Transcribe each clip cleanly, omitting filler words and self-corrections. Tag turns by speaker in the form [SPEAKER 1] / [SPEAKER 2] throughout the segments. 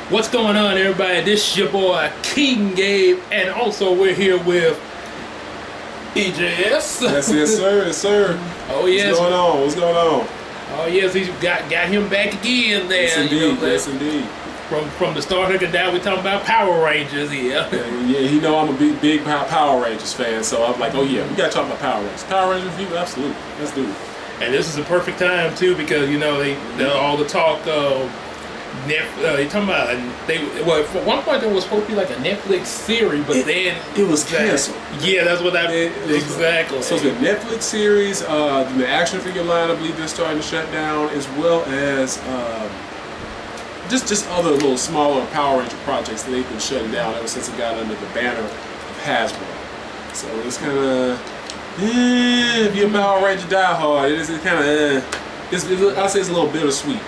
[SPEAKER 1] What's going on, everybody? This is your boy King Gabe, and also we're here with EJS.
[SPEAKER 2] Yes, sir. Yes, sir.
[SPEAKER 1] Oh yes.
[SPEAKER 2] What's going on? What's going on?
[SPEAKER 1] Oh yes, he's got him back again there.
[SPEAKER 2] Yes, indeed.
[SPEAKER 1] You know,
[SPEAKER 2] yes, indeed.
[SPEAKER 1] From the start of the day, we're talking about Power Rangers here.
[SPEAKER 2] Yeah, you know I'm a big Power Rangers fan, so I'm like, oh yeah, we gotta talk about Power Rangers. Power Rangers review, absolutely. Let's do it.
[SPEAKER 1] And this is a perfect time too, because you know all the talk of you're talking about well, at one point there was supposed to be like a Netflix series, but then
[SPEAKER 2] it was canceled.
[SPEAKER 1] Yeah, that's what I mean. Exactly.
[SPEAKER 2] So it's a Netflix series. The action figure line, I believe they're starting to shut down, as well as just other little smaller Power Ranger projects that they've been shutting down ever since it got under the banner of Hasbro. So it's kind of if you're a Power Ranger diehard, it's kind of I'll say it's a little bittersweet.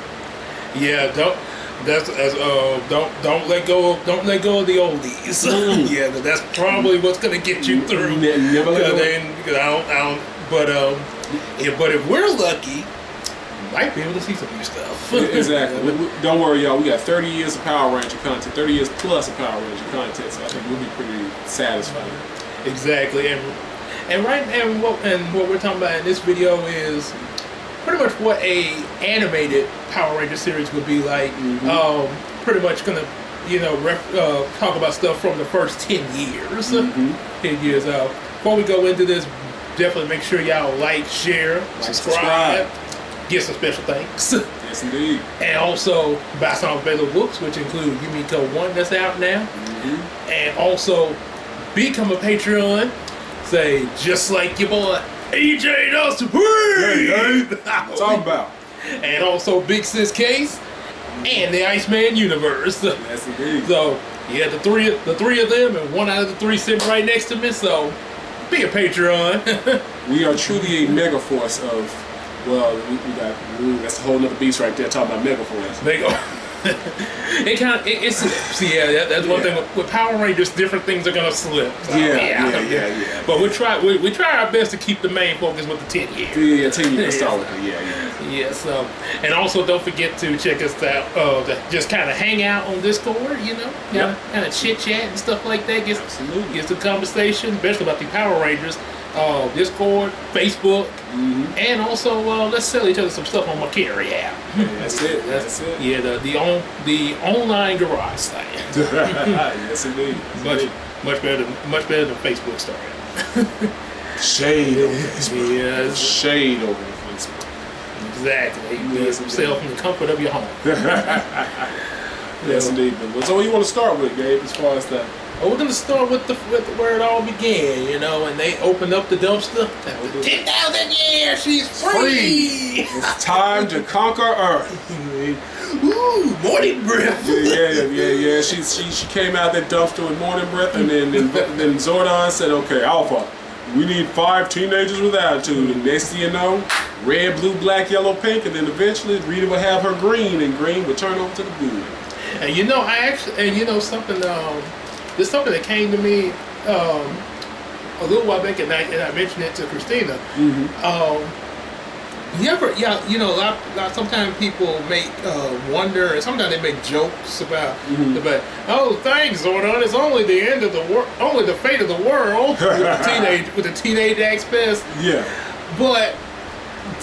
[SPEAKER 1] Yeah, don't let go of the oldies. Yeah, that's probably what's gonna get you through.
[SPEAKER 2] Never let go.
[SPEAKER 1] Because I don't. But if we're lucky, we might be able to see some new stuff.
[SPEAKER 2] Exactly. Don't worry, y'all. We got 30 years of Power Ranger content, 30 years plus of Power Ranger content. So I think we'll be pretty satisfied.
[SPEAKER 1] Exactly. And what we're talking about in this video is pretty much what a animated Power Ranger series would be like. Pretty much gonna, talk about stuff from the first 10 years. 10 years. Before we go into this, definitely make sure y'all like, share, subscribe. Get some special thanks.
[SPEAKER 2] Yes, indeed.
[SPEAKER 1] And also buy some available books, which include Yumiko 1 that's out now. And also become a Patreon. Say, just like your boy EJ the Supreme.
[SPEAKER 2] Talk about.
[SPEAKER 1] And also Big Sis Case and the Iceman universe.
[SPEAKER 2] Yes, indeed.
[SPEAKER 1] So yeah, the three of them, and one out of the three sitting right next to me. So be a Patreon.
[SPEAKER 2] We are truly a mega force of. Well, we got that's a whole other beast right there talking about mega force.
[SPEAKER 1] They go. That's one thing with Power Rangers. Different things are gonna slip. So, yeah. But we try our best to keep the main focus with the 10 years.
[SPEAKER 2] Yeah, 10 years. Start with it.
[SPEAKER 1] Yeah. So, and also don't forget to check us out. Just kind of hang out on Discord. Kind of chit chat and stuff like that. Get some conversation, especially about the Power Rangers. Discord, Facebook, and also let's sell each other some stuff on my Carry app.
[SPEAKER 2] That's it.
[SPEAKER 1] Yeah, the online garage site.
[SPEAKER 2] Yes, indeed.
[SPEAKER 1] Much better than Facebook started.
[SPEAKER 2] Shade over Facebook.
[SPEAKER 1] Yes.
[SPEAKER 2] Shade over Facebook.
[SPEAKER 1] Exactly. You can sell from the comfort of your home.
[SPEAKER 2] Yes, indeed. So what do you want to start with, Gabe, as far as that?
[SPEAKER 1] We're going to start with where it all began, and they opened up the dumpster. 10,000 years, she's free!
[SPEAKER 2] It's time to conquer Earth.
[SPEAKER 1] Ooh, morning breath.
[SPEAKER 2] Yeah. She came out that dumpster with morning breath, and then Zordon said, "Okay, Alpha, we need 5 teenagers with attitude." And next thing you know, red, blue, black, yellow, pink, and then eventually Rita would have her green, and green would turn over to the blue. And
[SPEAKER 1] something. There's something that came to me a little while back, and I mentioned it to Christina. Sometimes people make wonder, and sometimes they make jokes about thanks, Zordon, it's only the end of the world, only the fate of the world with the teenage aspect.
[SPEAKER 2] Yeah.
[SPEAKER 1] But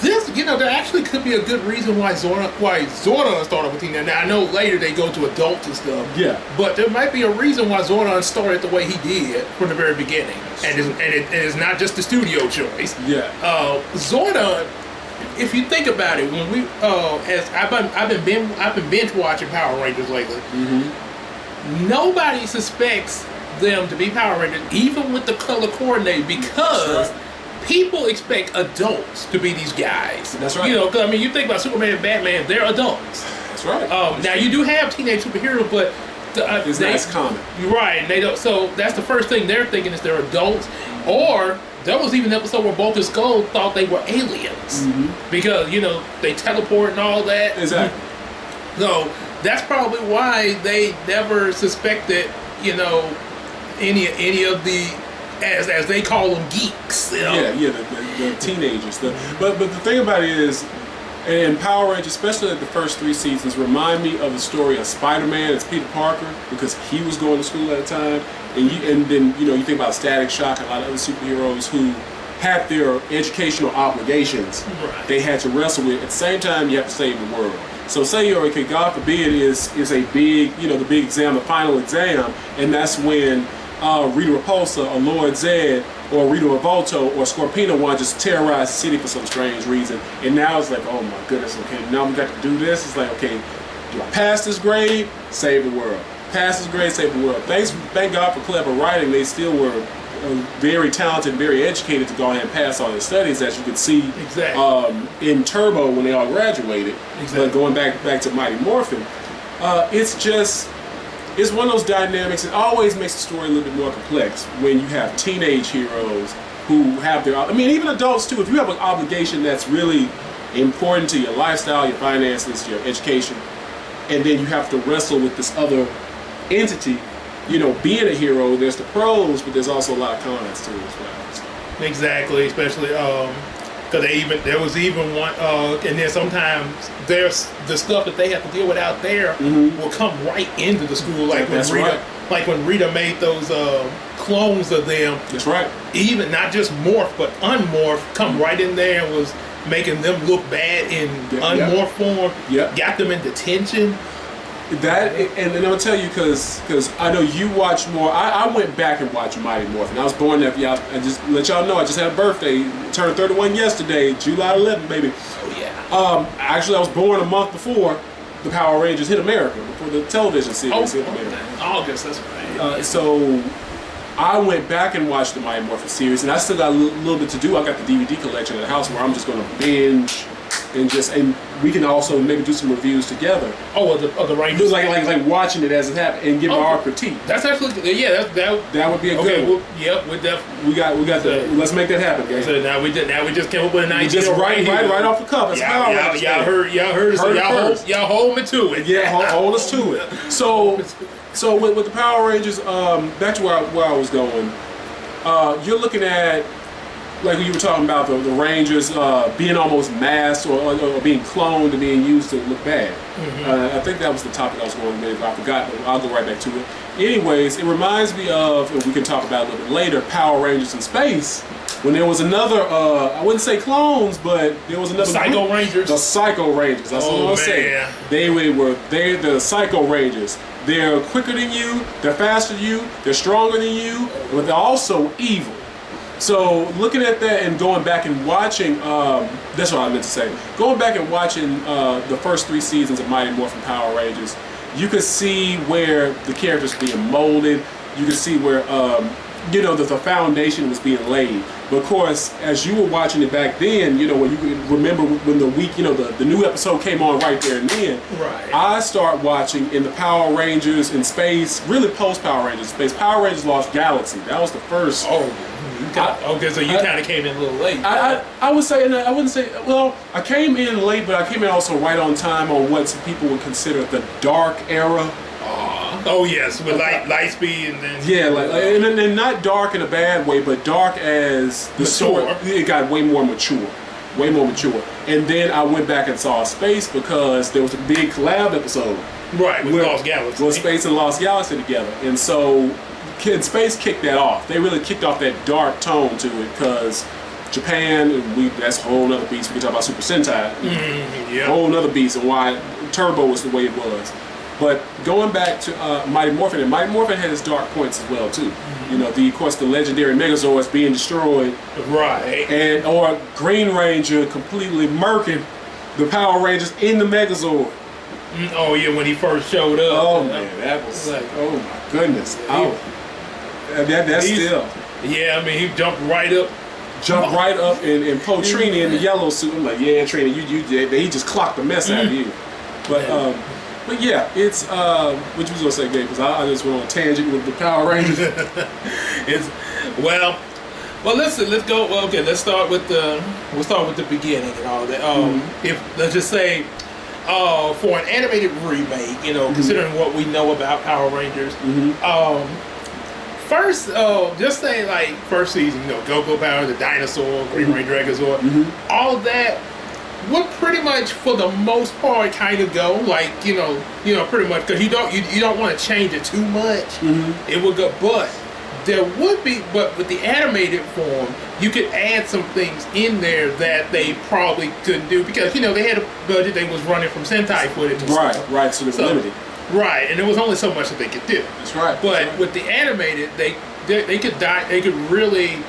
[SPEAKER 1] this, there actually could be a good reason why Zordon started with teenage. Now I know later they go to adults and stuff.
[SPEAKER 2] Yeah.
[SPEAKER 1] But there might be a reason why Zordon started the way he did from the very beginning, and it's not just the studio choice.
[SPEAKER 2] Yeah.
[SPEAKER 1] Zordon, if you think about it, when we as I've been binge watching Power Rangers lately. Nobody suspects them to be Power Rangers, even with the color coordinated, because people expect adults to be these guys.
[SPEAKER 2] That's right.
[SPEAKER 1] Because you think about Superman and Batman, they're adults.
[SPEAKER 2] That's right.
[SPEAKER 1] Now you do have teenage superheroes, but
[SPEAKER 2] it's not as common.
[SPEAKER 1] Right, and they don't. So that's the first thing they're thinking is they're adults. Or there was even an episode where Bulk and Skull thought they were aliens because they teleport and all that.
[SPEAKER 2] Exactly.
[SPEAKER 1] So that's probably why they never suspected any of the as they call them geeks.
[SPEAKER 2] Yeah, the teenagers. But the thing about it is, And Power Rangers, especially like the first 3 seasons, remind me of the story of Spider-Man. It's Peter Parker because he was going to school at the time, and then you think about Static Shock and a lot of other superheroes who had their educational obligations they had to wrestle with. At the same time, you have to save the world. So say okay, God forbid is a big, the big exam, the final exam, and that's when Rita Repulsa or Lord Zed or Rita Revolto or Scorpina want to just terrorize the city for some strange reason. And now it's like, oh my goodness, okay, now we got to do this. It's like, okay, do I pass this grade? Save the world. Pass this grade, save the world. Thank God for clever writing. They still were very talented, very educated to go ahead and pass all their studies, as you could see in Turbo when they all graduated. But going back to Mighty Morphin, it's one of those dynamics. It always makes the story a little bit more complex when you have teenage heroes who have their, even adults too. If you have an obligation that's really important to your lifestyle, your finances, your education, and then you have to wrestle with this other entity, being a hero, there's the pros, but there's also a lot of cons to it as well. So.
[SPEAKER 1] Exactly, especially because there was even one, and then sometimes there's the stuff that they have to deal with out there will come right into the school, like when Rita made those clones of them.
[SPEAKER 2] That's right.
[SPEAKER 1] Even not just morph, but unmorph, come right in there and was making them look bad in unmorph form. Got them in detention.
[SPEAKER 2] That, and I'm gonna tell you because I know you watch more. I went back and watched Mighty Morphin. I was born that. I just let y'all know. I just had a birthday. Turned 31 yesterday, July 11th, baby.
[SPEAKER 1] Oh yeah.
[SPEAKER 2] Actually, I was born a month before the Power Rangers hit America, before the television series hit America.
[SPEAKER 1] August, that's right.
[SPEAKER 2] So I went back and watched the Mighty Morphin series, and I still got a little bit to do. I got the DVD collection at the house where I'm just gonna binge. And we can also maybe do some reviews together.
[SPEAKER 1] Oh, of the Rangers,
[SPEAKER 2] like watching it as it happened and giving our critique.
[SPEAKER 1] That's actually
[SPEAKER 2] that would be a good.
[SPEAKER 1] We definitely
[SPEAKER 2] we got the. Let's make that happen, guys.
[SPEAKER 1] So now we just came up with an idea.
[SPEAKER 2] Just right off the cuff. It's
[SPEAKER 1] y'all heard us. Y'all hold me to it.
[SPEAKER 2] Yeah, hold us to it. So with the Power Rangers, back to where I was going. You're looking at, like you were talking about the Rangers being almost masked or being cloned and being used to look bad. I think that was the topic I was going with. I forgot, but I'll go right back to it. Anyways, it reminds me of, and we can talk about it a little bit later, Power Rangers in Space, when there was another, I wouldn't say clones, but there was another
[SPEAKER 1] Psycho Rangers.
[SPEAKER 2] The Psycho Rangers. That's what I was saying. They're the Psycho Rangers. They're quicker than you, they're faster than you, they're stronger than you, but they're also evil. So looking at that and going back and watching, that's what I meant to say. Going back and watching the first 3 seasons of Mighty Morphin Power Rangers, you could see where the characters were being molded. You could see where, the foundation was being laid. But of course, as you were watching it back then, when you could remember when the week, the new episode came on right there and then.
[SPEAKER 1] Right.
[SPEAKER 2] I started watching in the Power Rangers in Space, really post Power Rangers in Space. Power Rangers Lost Galaxy. That was the first.
[SPEAKER 1] Okay, so you kind of came in a little late.
[SPEAKER 2] I would say, and I wouldn't say, well, I came in late, but I came in also right on time on what some people would consider the dark era.
[SPEAKER 1] Oh yes, with Lightspeed and then
[SPEAKER 2] and not dark in a bad way, but dark as the story. It got way more mature. And then I went back and saw Space because there was a big collab episode.
[SPEAKER 1] Right, with Lost Galaxy.
[SPEAKER 2] With Space and Lost Galaxy together, and so Space kicked that off. They really kicked off that dark tone to it because Japan, that's a whole other beast. We can talk about Super Sentai. Whole other beast and why Turbo was the way it was. But going back to Mighty Morphin, and Mighty Morphin had its dark points as well too. Of course, the legendary Megazords being destroyed,
[SPEAKER 1] right,
[SPEAKER 2] or Green Ranger completely murking the Power Rangers in the Megazord.
[SPEAKER 1] Oh yeah, when he first showed up.
[SPEAKER 2] Oh man, that was like, oh my goodness. That's still.
[SPEAKER 1] Yeah, he jumped right up.
[SPEAKER 2] And Po Trini in the yellow suit. I'm like, yeah, Trini, he just clocked the mess out of you. But yeah, it's what you was gonna say, Gabe? Because I just went on a tangent with the Power Rangers.
[SPEAKER 1] Well, listen, let's go. Well, okay, let's start with the beginning and all that. If let's just say, for an animated remake, considering what we know about Power Rangers, first, just say like first season, Go-Go Power, the dinosaur, Green Ranger, Megazord, all that. What pretty much for the most part kind of go like pretty much because you don't want to change it too much. It would go, but there would be, but with the animated form, you could add some things in there that they probably couldn't do because they had a budget they was running from Sentai footage. And stuff.
[SPEAKER 2] Right. So they were limited.
[SPEAKER 1] Right, and there was only so much that they could do.
[SPEAKER 2] That's right.
[SPEAKER 1] But with the animated, they could really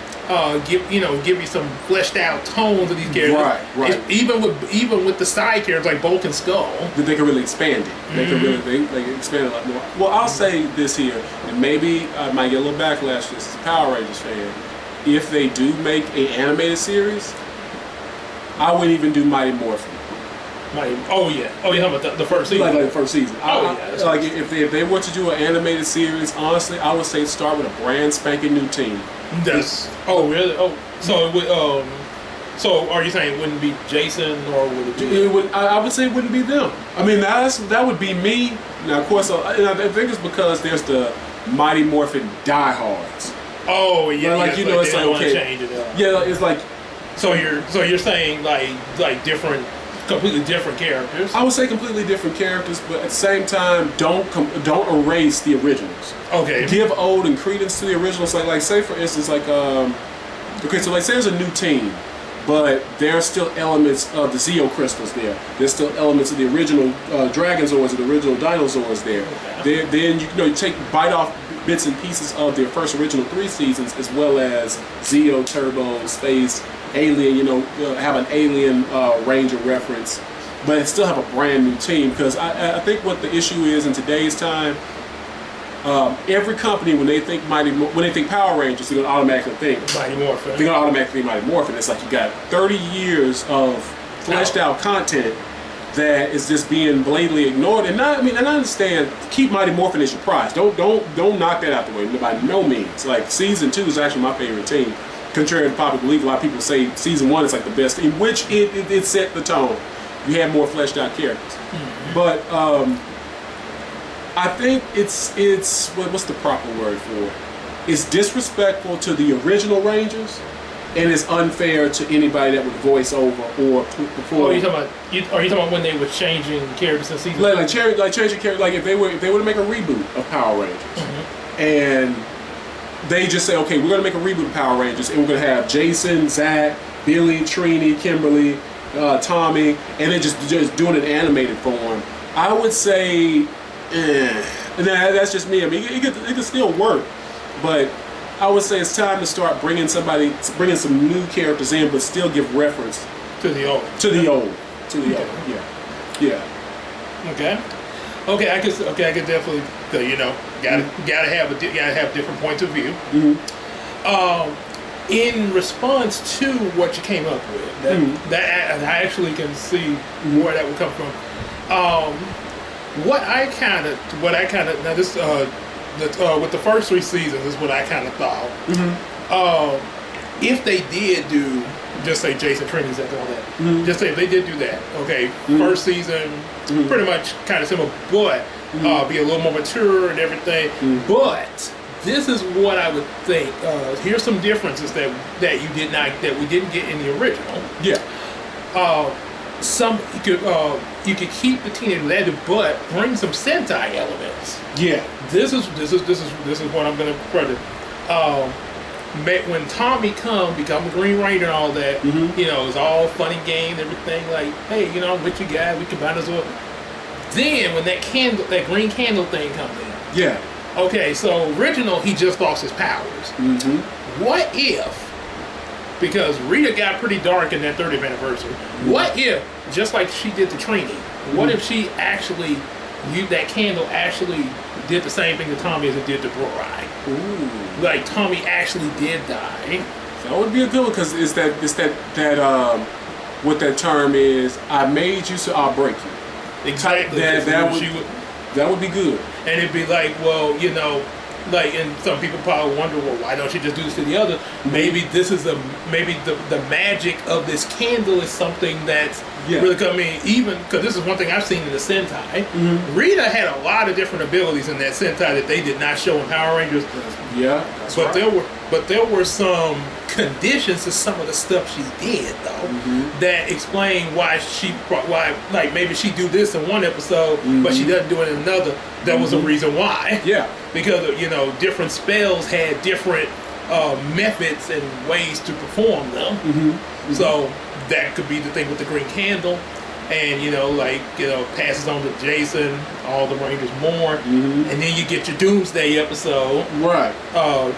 [SPEAKER 1] give you some fleshed out tones of these characters.
[SPEAKER 2] Right.
[SPEAKER 1] Even with the side characters like Bulk and Skull,
[SPEAKER 2] that they can really expand it. They can really they expand it a lot more. Well, I'll say this here, and maybe I might get a little backlash to this as a Power Rangers fan. If they do make an animated series, I wouldn't even do Mighty Morphin.
[SPEAKER 1] You're talking about the first season?
[SPEAKER 2] Like the first season.
[SPEAKER 1] Yeah.
[SPEAKER 2] If they were to do an animated series, honestly, I would say start with a brand spanking new team.
[SPEAKER 1] Really? So it would. So are you saying it wouldn't be Jason, or would it be?
[SPEAKER 2] It would. I would say it wouldn't be them. I mean, that would be me. Now, of course, I think it's because there's the Mighty Morphin diehards.
[SPEAKER 1] Oh yeah,
[SPEAKER 2] it's like okay.
[SPEAKER 1] Change it up.
[SPEAKER 2] Yeah, it's like.
[SPEAKER 1] So you're saying like different. Completely different characters.
[SPEAKER 2] I would say completely different characters, but at the same time, don't erase the originals.
[SPEAKER 1] Okay.
[SPEAKER 2] Give ode and credence to the originals. Like say for instance, okay, so like say there's a new team, but there are still elements of the Zeo crystals there. There's still elements of the original Dragonzords and the original Dinosaurs there. Okay. Then you take bite off bits and pieces of their first original 3 seasons, as well as Zeo, Turbo, Space, Alien, have an Alien Ranger reference, but still have a brand new team. Because I think what the issue is in today's time, every company when they think Power Rangers, they're gonna automatically think
[SPEAKER 1] Mighty Morphin.
[SPEAKER 2] They're gonna automatically think Mighty Morphin. It's like you got 30 years of fleshed out content that is just being blatantly ignored. And I understand, keep Mighty Morphin as your prize. Don't knock that out the way by no means. Like season 2 is actually my favorite team. Contrary to popular belief, a lot of people say season 1 is like the best, in which it set the tone. You have more fleshed out characters. But I think it's what's the proper word for it? It's disrespectful to the original Rangers, and it's unfair to anybody that would voice over or perform.
[SPEAKER 1] Are you talking about when they were changing characters in season?
[SPEAKER 2] Like changing characters. Like if they were to make a reboot of Power Rangers, and they just say, okay, we're going to make a reboot of Power Rangers, and we're going to have Jason, Zach, Billy, Trini, Kimberly, Tommy, and then just doing an animated form. I would say, and that's just me. I mean, it could still work, but I would say it's time to start bringing some new characters in, but still give reference
[SPEAKER 1] to the old.
[SPEAKER 2] Yeah.
[SPEAKER 1] Okay, I could definitely, gotta have different points of view. In response to what you came up with, that I actually can see where that would come from. What I kind of now this with the first 3 seasons is what I kind of thought. If they did do, just say Jason Trini, Zach, all that. Just say if they did do that, okay, first season, pretty much kind of similar, but be a little more mature and everything. But this is what I would think. Here's some differences that we didn't get in the original. Yeah. You could keep the teenage leather, but bring some Sentai elements. Yeah. This is what I'm gonna credit. When Tommy become a Green Ranger and all that, it's all fun and games, everything. Like, hey, I'm with you guys. We combine us up. Then when that green candle thing comes in. Yeah. Okay, so original, he just lost his powers. What if? Because Rita got pretty dark in that 30th anniversary. What if, just like she did to Trini, what if she actually, that candle actually did the same thing to Tommy as it did to Brori? Ooh. Like Tommy actually did die.
[SPEAKER 2] That would be a good one, because it's that what that term is, I made you so I'll break you.
[SPEAKER 1] Exactly.
[SPEAKER 2] That would be good.
[SPEAKER 1] And it'd be like, well, and some people probably wonder, well, why don't you just do this to the other? Maybe this is the magic of this candle is something that's
[SPEAKER 2] Yeah.
[SPEAKER 1] Really, 'cause, I mean, even because this is one thing I've seen in the Sentai. Rita had a lot of different abilities in that Sentai that they did not show in Power Rangers.
[SPEAKER 2] Yeah, that's
[SPEAKER 1] But
[SPEAKER 2] right.
[SPEAKER 1] there were some conditions to some of the stuff she did though that explain why like maybe she do this in one episode but she doesn't do it in another. There was a reason why.
[SPEAKER 2] Yeah.
[SPEAKER 1] Because different spells had different methods and ways to perform them. So that could be the thing with the green candle. And passes on to Jason, all the Rangers mourn, and then you get your Doomsday episode.
[SPEAKER 2] Right.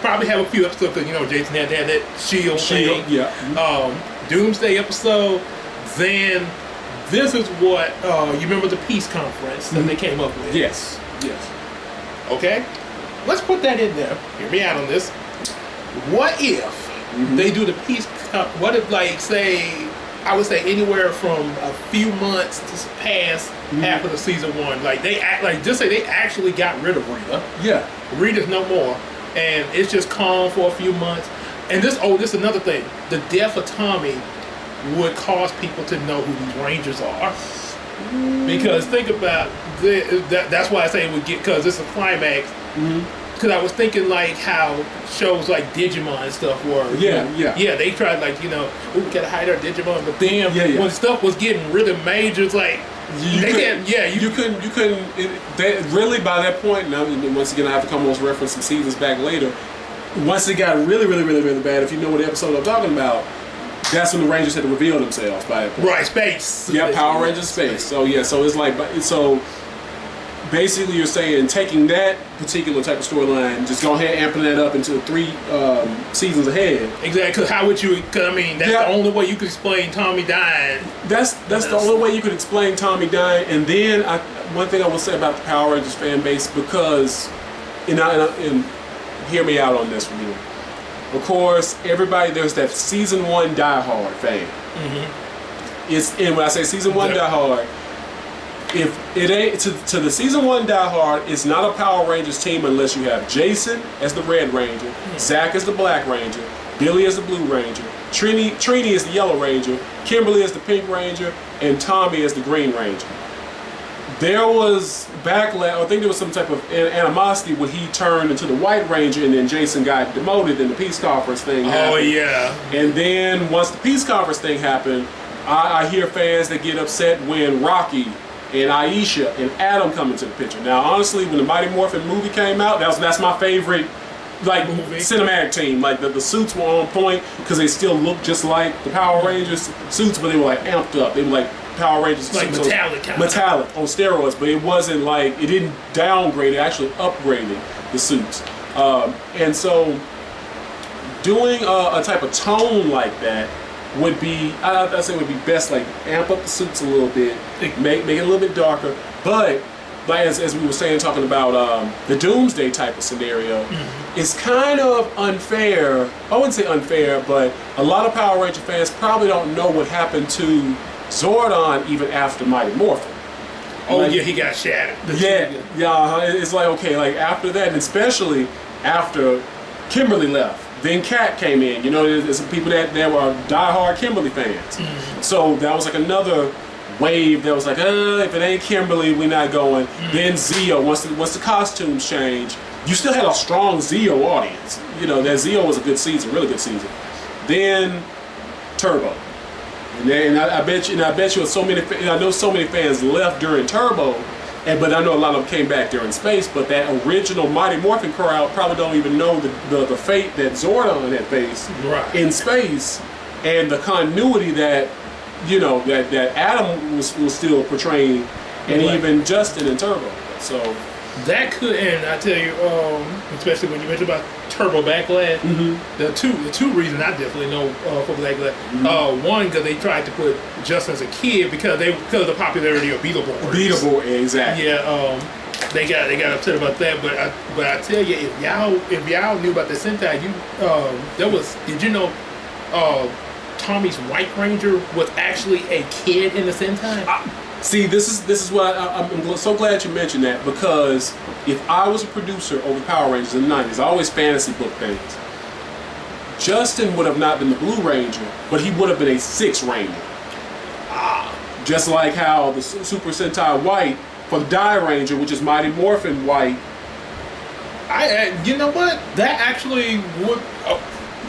[SPEAKER 1] Probably have a few episodes because Jason had to have that shield thing.
[SPEAKER 2] Yeah.
[SPEAKER 1] Doomsday episode. Then this is what you remember the peace conference that they came up with.
[SPEAKER 2] Yes. Yes.
[SPEAKER 1] Okay, let's put that in there. Hear me out on this. What if they do the peace? What if, like, say, I would say anywhere from a few months to past after the season 1, like just say they actually got rid of Rita.
[SPEAKER 2] Yeah.
[SPEAKER 1] Rita's no more, and it's just calm for a few months. And this is another thing. The death of Tommy would cause people to know who these Rangers are. Because think about that's why I say it would get, because it's a climax. Because I was thinking like how shows like Digimon and stuff were.
[SPEAKER 2] Yeah.
[SPEAKER 1] They tried we gotta hide our Digimon, but then when stuff was getting really major, it's like you couldn't.
[SPEAKER 2] Really by that point. Now, once again, I have to come almost reference some seasons back later. Once it got really, really, really, really bad, if you know what episode I'm talking about, that's when the Rangers had to reveal themselves by that point.
[SPEAKER 1] Right, space.
[SPEAKER 2] Yeah, Power Rangers Space. So it's like basically you're saying taking that particular type of storyline, just go ahead and amping that up into 3 seasons ahead.
[SPEAKER 1] Exactly. Because how would you? Because that's the only way you could explain Tommy dying.
[SPEAKER 2] That's the only way you could explain Tommy dying. And then one thing I will say about the Power Rangers fan base, because and hear me out on this one here. Of course, there's that season 1 diehard fan. And when I say season 1 diehard, if it ain't to the season 1 diehard, it's not a Power Rangers team unless you have Jason as the Red Ranger, Zach as the Black Ranger, Billy as the Blue Ranger, Trini as the Yellow Ranger, Kimberly as the Pink Ranger, and Tommy as the Green Ranger. There was backlash. I think there was some type of animosity when he turned into the White Ranger, and then Jason got demoted in the peace conference thing happened.
[SPEAKER 1] Oh yeah.
[SPEAKER 2] And then once the peace conference thing happened, I hear fans that get upset when Rocky and Aisha and Adam come into the picture. Now, honestly, when the Mighty Morphin movie came out, that's my favorite cinematic team. Like the suits were on point because they still look just like the Power Rangers suits, but they were like amped up. They were like Power Rangers
[SPEAKER 1] like
[SPEAKER 2] suits metallic on steroids, but it wasn't like, it didn't downgrade, it actually upgraded the suits. And so doing a type of tone like that would be, I'd say would be best, like amp up the suits a little bit, make it a little bit darker, but like as we were saying, talking about the Doomsday type of scenario, it's kind of unfair. I wouldn't say unfair, but a lot of Power Ranger fans probably don't know what happened to Zordon even after Mighty Morphin.
[SPEAKER 1] Oh yeah, he got shattered.
[SPEAKER 2] It's like, okay, like after that, and especially after Kimberly left, then Kat came in. There's some people that were diehard Kimberly fans. So that was like another wave that was like, if it ain't Kimberly, we're not going. Then Zeo, once the costumes changed, you still had a strong Zeo audience. That Zeo was a good season, really good season. Then Turbo. And I bet you, I know so many fans left during Turbo, but I know a lot of them came back during Space. But that original Mighty Morphin crowd probably don't even know the fate that Zordon had faced in Space, and the continuity that that Adam was still portraying, and even Justin in Turbo. So
[SPEAKER 1] that could, and I tell you, especially when you mentioned about Turbo Backlash, the two reasons I definitely know for Backlash. One, because they tried to put Justin as a kid because of the popularity of Beetleborgs.
[SPEAKER 2] Exactly.
[SPEAKER 1] Yeah, they got upset about that. But I tell you, if y'all knew about the Sentai, did you know Tommy's White Ranger was actually a kid in the Sentai?
[SPEAKER 2] See, this is what I'm so glad you mentioned that, because if I was a producer over Power Rangers in the 90s, I always fantasy book things. Justin would have not been the Blue Ranger, but he would have been a 6th Ranger. Just like how the Super Sentai White for the Die Ranger, which is Mighty Morphin White.
[SPEAKER 1] You know what? That actually would.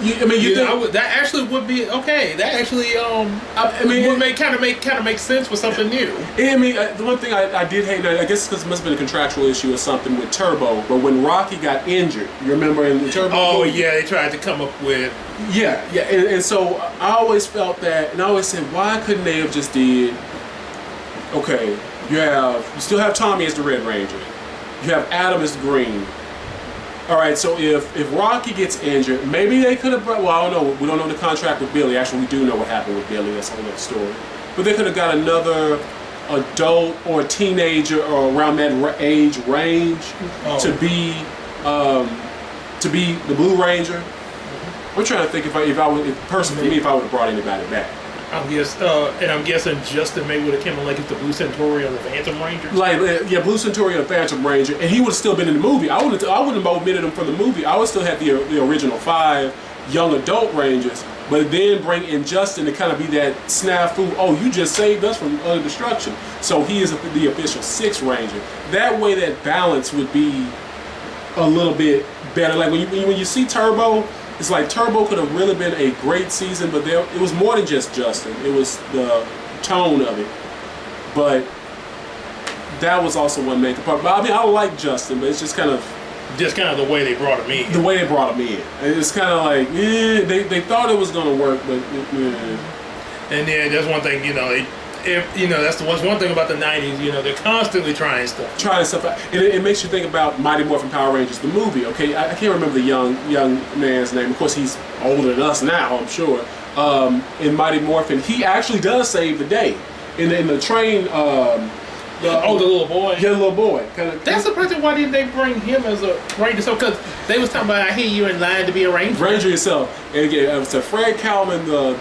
[SPEAKER 1] That actually would be okay. That actually, would kind of make sense with something new.
[SPEAKER 2] I mean, the one thing I did hate, I guess because it must have been a contractual issue or something with Turbo. But when Rocky got injured, you remember in the Turbo?
[SPEAKER 1] Oh
[SPEAKER 2] movie?
[SPEAKER 1] yeah, they tried to come up with.
[SPEAKER 2] Yeah, and so I always felt that, and I always said, why couldn't they have just did? Okay, you still have Tommy as the Red Ranger, you have Adam as the Green. All right, so if Rocky gets injured, maybe they could have brought, well, I don't know, we don't know the contract with Billy. Actually, we do know what happened with Billy. That's a whole other story. But they could have got another adult or a teenager or around that age range to be the Blue Ranger. I'm trying to think if personally for me, if I would have brought anybody back.
[SPEAKER 1] I'm guessing Justin maybe would have came in like the Blue Centauri or the Phantom Ranger.
[SPEAKER 2] Blue Centauri or the Phantom Ranger, and he would have still been in the movie. I wouldn't have omitted him from the movie. I would still have the original 5 young adult Rangers, but then bring in Justin to kind of be that snafu. Oh, you just saved us from utter destruction. So he is the official 6th Ranger. That way, that balance would be a little bit better. Like when you see Turbo. It's like Turbo could have really been a great season, but it was more than just Justin. It was the tone of it. But that was also one main part. But I mean, I like Justin, but it's just kind of
[SPEAKER 1] the way they brought him in.
[SPEAKER 2] The way they brought him in. It's kind of like, they thought it was going to work, but
[SPEAKER 1] And then there's one thing, that's one thing about the 90s, they're constantly trying stuff.
[SPEAKER 2] Out. And it makes you think about Mighty Morphin Power Rangers, the movie, okay? I can't remember the young man's name. Of course, he's older than us now, I'm sure. In Mighty Morphin, he actually does save the day. In the train...
[SPEAKER 1] the little boy.
[SPEAKER 2] Yeah, the little boy.
[SPEAKER 1] That's the person. Why didn't they bring him as a ranger? So, because they was talking about, I hear you in line to be a ranger.
[SPEAKER 2] Ranger yourself. And again, it was Fred Kalman, the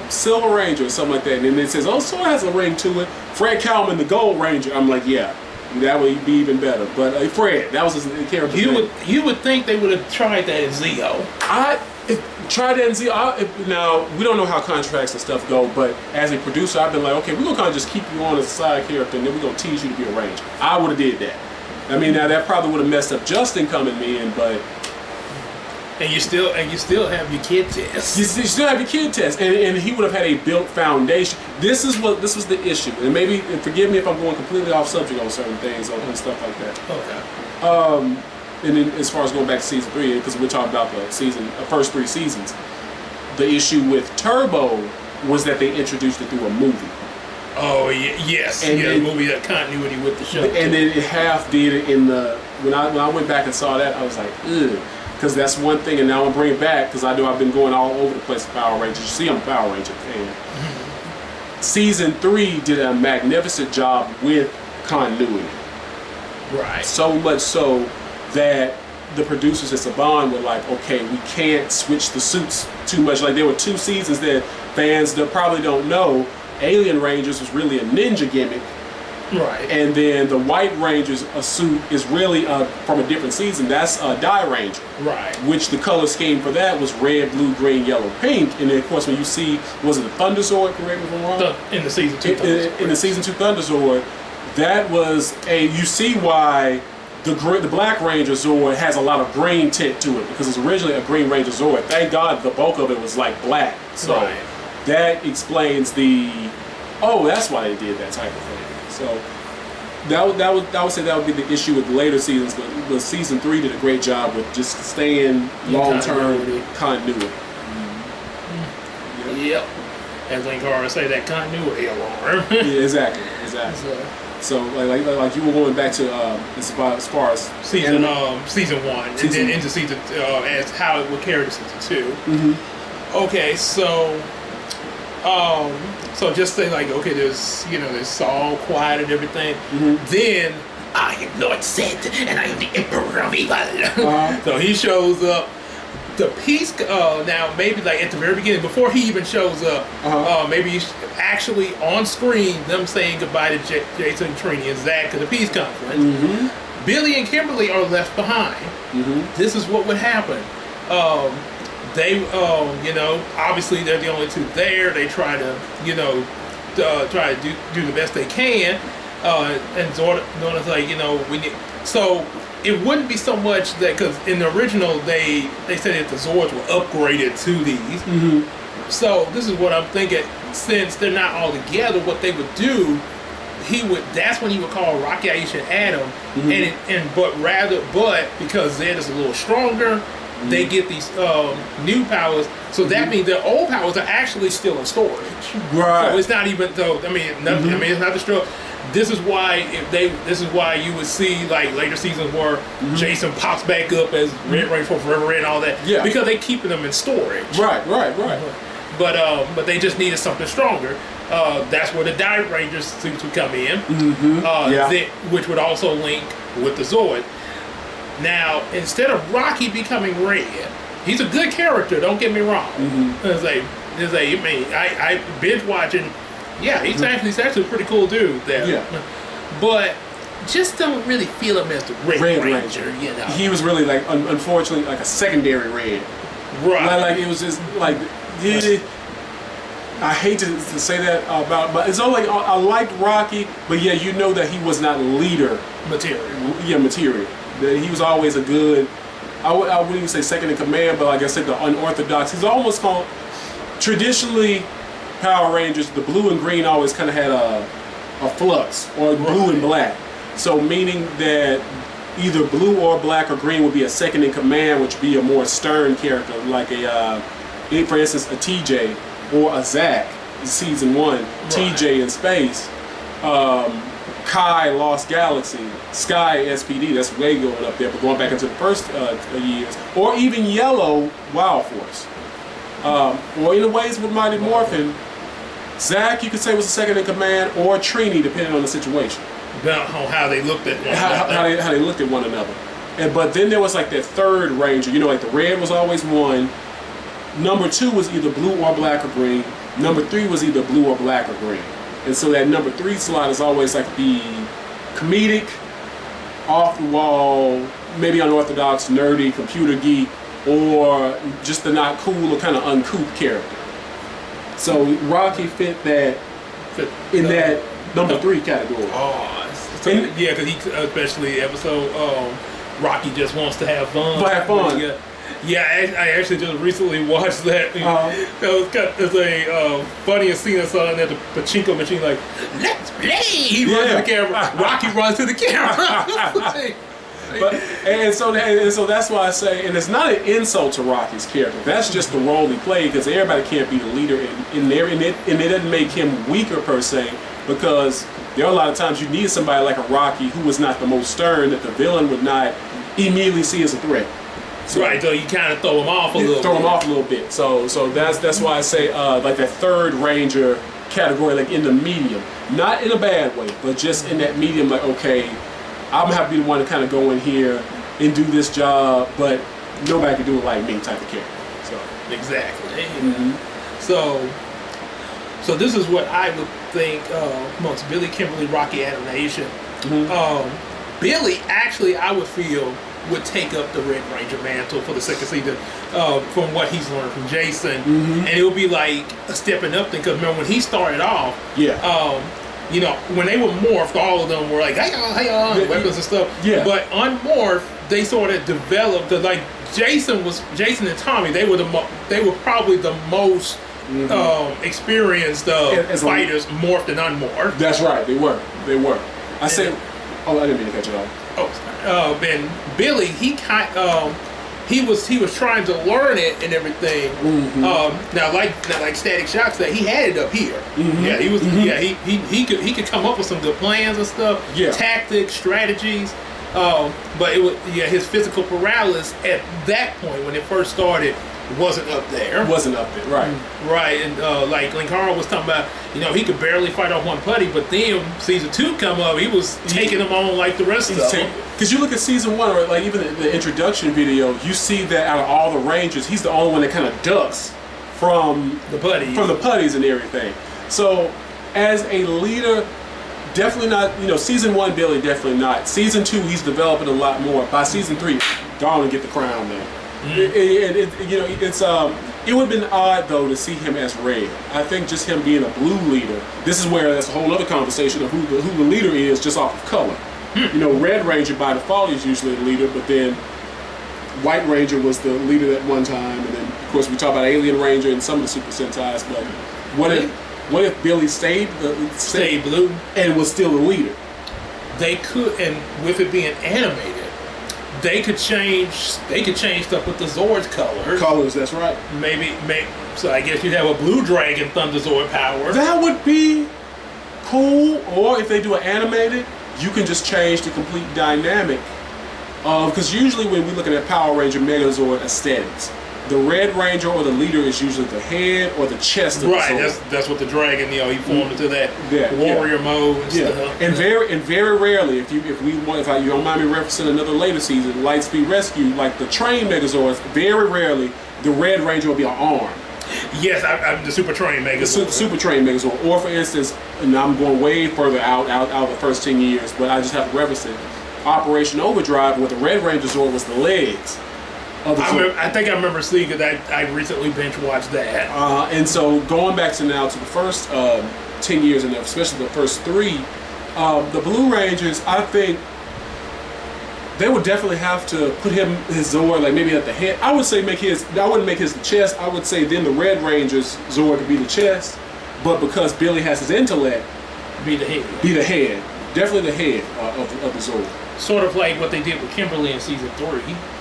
[SPEAKER 2] Silver Ranger or something like that. And then it says, oh, so it has a ring to it. Fred Kalman, the Gold Ranger. I'm like, yeah, that would be even better. But Fred, that was his character.
[SPEAKER 1] You would think they would have tried that in Zeo.
[SPEAKER 2] Try that and see. Now, we don't know how contracts and stuff go, but as a producer, I've been like, okay, we're going to kind of just keep you on as a side character, and then we're going to tease you to be a ranger. I would have did that. I mean, now that probably would have messed up Justin coming in, but...
[SPEAKER 1] And you still have your kid test.
[SPEAKER 2] You still have your kid test, and he would have had a built foundation. This was the issue, and maybe, and forgive me if I'm going completely off subject on certain things and stuff like that.
[SPEAKER 1] Okay.
[SPEAKER 2] And then as far as going back to season 3, because we're talking about the first 3 seasons, the issue with Turbo was that they introduced it through a movie.
[SPEAKER 1] Oh yes, and the movie had continuity with the show.
[SPEAKER 2] And then it half did it in the when I went back and saw that, I was like, ugh, because that's one thing. And now I'm bringing it back because I know I've been going all over the place with Power Rangers. You see, I'm a Power Ranger fan. Season 3 did a magnificent job with continuity.
[SPEAKER 1] Right.
[SPEAKER 2] So much so that the producers at Saban were like, okay, we can't switch the suits too much. Like, there were 2 seasons that fans that probably don't know, Alien Rangers was really a ninja gimmick.
[SPEAKER 1] Right. And
[SPEAKER 2] then the White Ranger's suit is really from a different season. That's Die Ranger.
[SPEAKER 1] Right.
[SPEAKER 2] Which the color scheme for that was red, blue, green, yellow, pink. And then, of course, when you see, was it the Thunder Zord, correct me if I'm wrong?
[SPEAKER 1] In the season 2
[SPEAKER 2] in the season 2 Thunder Zord, that was you see why the Black Ranger Zord has a lot of green tint to it, because it's originally a Green Ranger Zord. Thank God the bulk of it was like black. So that explains that's why they did that type of thing. So I would say that would be the issue with the later seasons, but season 3 did a great job with just staying long-term continuity.
[SPEAKER 1] Mm-hmm. Yep. As Link Carter say, that continuity alarm.
[SPEAKER 2] Yeah, exactly. So like you were going back to as far as
[SPEAKER 1] season 1, and then into season as how it would carry to season 2.
[SPEAKER 2] Mm-hmm.
[SPEAKER 1] Okay, so just say like, okay, there's Saul quiet and everything.
[SPEAKER 2] Mm-hmm.
[SPEAKER 1] Then I am Lord Zed, and I am the Emperor of Evil. So he shows up. The piece now maybe like at the very beginning, before he even shows up, maybe actually on screen them saying goodbye to Jason, Trini, and Zach at the peace conference.
[SPEAKER 2] Mm-hmm.
[SPEAKER 1] Billy and Kimberly are left behind.
[SPEAKER 2] Mm-hmm.
[SPEAKER 1] This is what would happen. They obviously they're the only 2 there. They try to try to do the best they can. And Zorda's like, you know, we need. So it wouldn't be so much that, because in the original they said that the Zords were upgraded to these. So this is what I'm thinking. Since they're not all together, what they would do, that's when he would call Rocky, Aisha, and Adam, but because Zed is a little stronger, they get these new powers. So that means their old powers are actually still in storage.
[SPEAKER 2] Right.
[SPEAKER 1] So it's not even though. I mean, nothing. I mean, it's not destroyed. This is why This is why you would see like later seasons where Jason pops back up as Red Ranger for Forever Red and all that. Yeah. Because they keeping them in storage.
[SPEAKER 2] Right.
[SPEAKER 1] But they just needed something stronger. That's where the Dire Ranger suits would come in, which would also link with the Zord. Now, instead of Rocky becoming Red, he's a good character. Don't get me wrong. I binge watching. Yeah, he's actually a pretty cool dude. There. Yeah. But just don't really feel him as the Red Ranger. You know,
[SPEAKER 2] he was really like, unfortunately, like a secondary Red.
[SPEAKER 1] Right.
[SPEAKER 2] Like it was just like. I hate to say that but it's all like I liked Rocky, but yeah, you know that he was not leader
[SPEAKER 1] material.
[SPEAKER 2] Yeah, material. That he was always a good. I wouldn't even say second in command, but like I said, the unorthodox. He's almost called traditionally Power Rangers. The blue and green always kind of had a flux, or blue and black. So meaning that either blue or black or green would be a second in command, which would be a more stern character, like for instance, a TJ or a Zack in season 1, TJ in space, Kai Lost Galaxy, Sky SPD, that's way going up there, but going back into the first years, or even Yellow Wild Force. Or in the ways with Mighty Morphin, Zack you could say was a second in command, or Trini, depending on the situation.
[SPEAKER 1] On how they looked at one
[SPEAKER 2] another. How they looked at one another. But then there was like that third Ranger, you know, like the red was always one. Number 2 was either blue or black or green. Number 3 was either blue or black or green. And so that number 3 slot is always like the comedic, off the wall, maybe unorthodox, nerdy, computer geek, or just the not cool or kind of uncouth character. So Rocky fit that in that number 3 category.
[SPEAKER 1] Yeah, because he, especially episode Rocky just wants to have fun. Yeah, I actually just recently watched that. There's a funniest scene I saw in there, the pachinko machine, like, let's play! He runs to the camera. Rocky runs to the camera.
[SPEAKER 2] And so that's why I say, and it's not an insult to Rocky's character. That's just the role he played, because everybody can't be the leader in there, and it doesn't make him weaker per se, because there are a lot of times you need somebody like a Rocky who was not the most stern, that the villain would not immediately see as a threat.
[SPEAKER 1] So, right, so you kind of throw him off a little bit.
[SPEAKER 2] Throw him off a little bit. So that's why I say like that third Ranger category, like in the medium, not in a bad way, but just in that medium. Like, okay, I'm gonna have to be the one to kind of go in here and do this job, but nobody can do it like me, type of character. So
[SPEAKER 1] exactly. So this is what I would think amongst Billy, Kimberly, Rocky, Animation. Billy, actually, I would feel would take up the Red Ranger mantle for the second season from what he's learned from Jason. And it would be like a stepping up thing, because remember when he started off, you know, when they were morphed, all of them were like, hey y'all, weapons and stuff. But unmorphed, they sort of developed, because like Jason and Tommy, they were probably the most experienced fighters, morphed and unmorphed.
[SPEAKER 2] That's right, they were. I said, I didn't mean to cut you off.
[SPEAKER 1] And Billy, he was trying to learn it and everything. Now like Static Shock said, he had it up here. Yeah, he was. He could come up with some good plans and stuff. Tactics, strategies. But it was his physical paralysis at that point when it first started wasn't up there.
[SPEAKER 2] Right.
[SPEAKER 1] Right, and like Linkara was talking about, you know, he could barely fight off one putty, but then season 2 come up, he was taking them on like the rest of them.
[SPEAKER 2] Because you look at season 1, or like even the introduction video, you see that out of all the Rangers, he's the only one that kind of ducks from the putties and everything. So as a leader, definitely not. You know, season 1 Billy definitely not. Season 2 he's developing a lot more. By season 3, gone and get the crown, man. You know, it's It would have been odd though to see him as red. I think just him being a blue leader. This is where that's a whole other conversation of who the leader is just off of color. You know, Red Ranger by default is usually the leader, but then White Ranger was the leader at one time, and then of course we talk about Alien Ranger and some of the Super Sentais. But what if Billy stayed
[SPEAKER 1] blue
[SPEAKER 2] and was still the leader?
[SPEAKER 1] They could, and with it being animated, they could change stuff with the Zord's colors.
[SPEAKER 2] Colors, that's right.
[SPEAKER 1] Maybe. So I guess you'd have a blue dragon Thunder Zord power.
[SPEAKER 2] That would be cool. Or if they do an animated, you can just change the complete dynamic. Because usually when we're looking at Power Ranger Megazord aesthetics, the Red Ranger or the leader is usually the head or the chest of the Zord. That's what the dragon, he formed into that warrior mode and stuff. And very rarely, if you don't mind me referencing another later season, Lightspeed Rescue, like the train Megazords, very rarely the Red Ranger will be an arm.
[SPEAKER 1] Yes, I'm the Super Train Megazord.
[SPEAKER 2] The Super Train Megazord. Or for instance, and I'm going way further out the first 10 years, but I just have to reference it. Operation Overdrive, where the Red Ranger Zord was the legs.
[SPEAKER 1] I think I remember seeing that. I recently binge watched that.
[SPEAKER 2] And so going back to the first 10 years, and especially the first 3, the Blue Rangers, I think they would definitely have to put his Zord like maybe at the head. I would say I wouldn't make his the chest. I would say then the Red Ranger's Zord could be the chest, but because Billy has his intellect,
[SPEAKER 1] be the head.
[SPEAKER 2] Be the head. Definitely the head of the Zord.
[SPEAKER 1] Sort of like what they did with Kimberly in season 3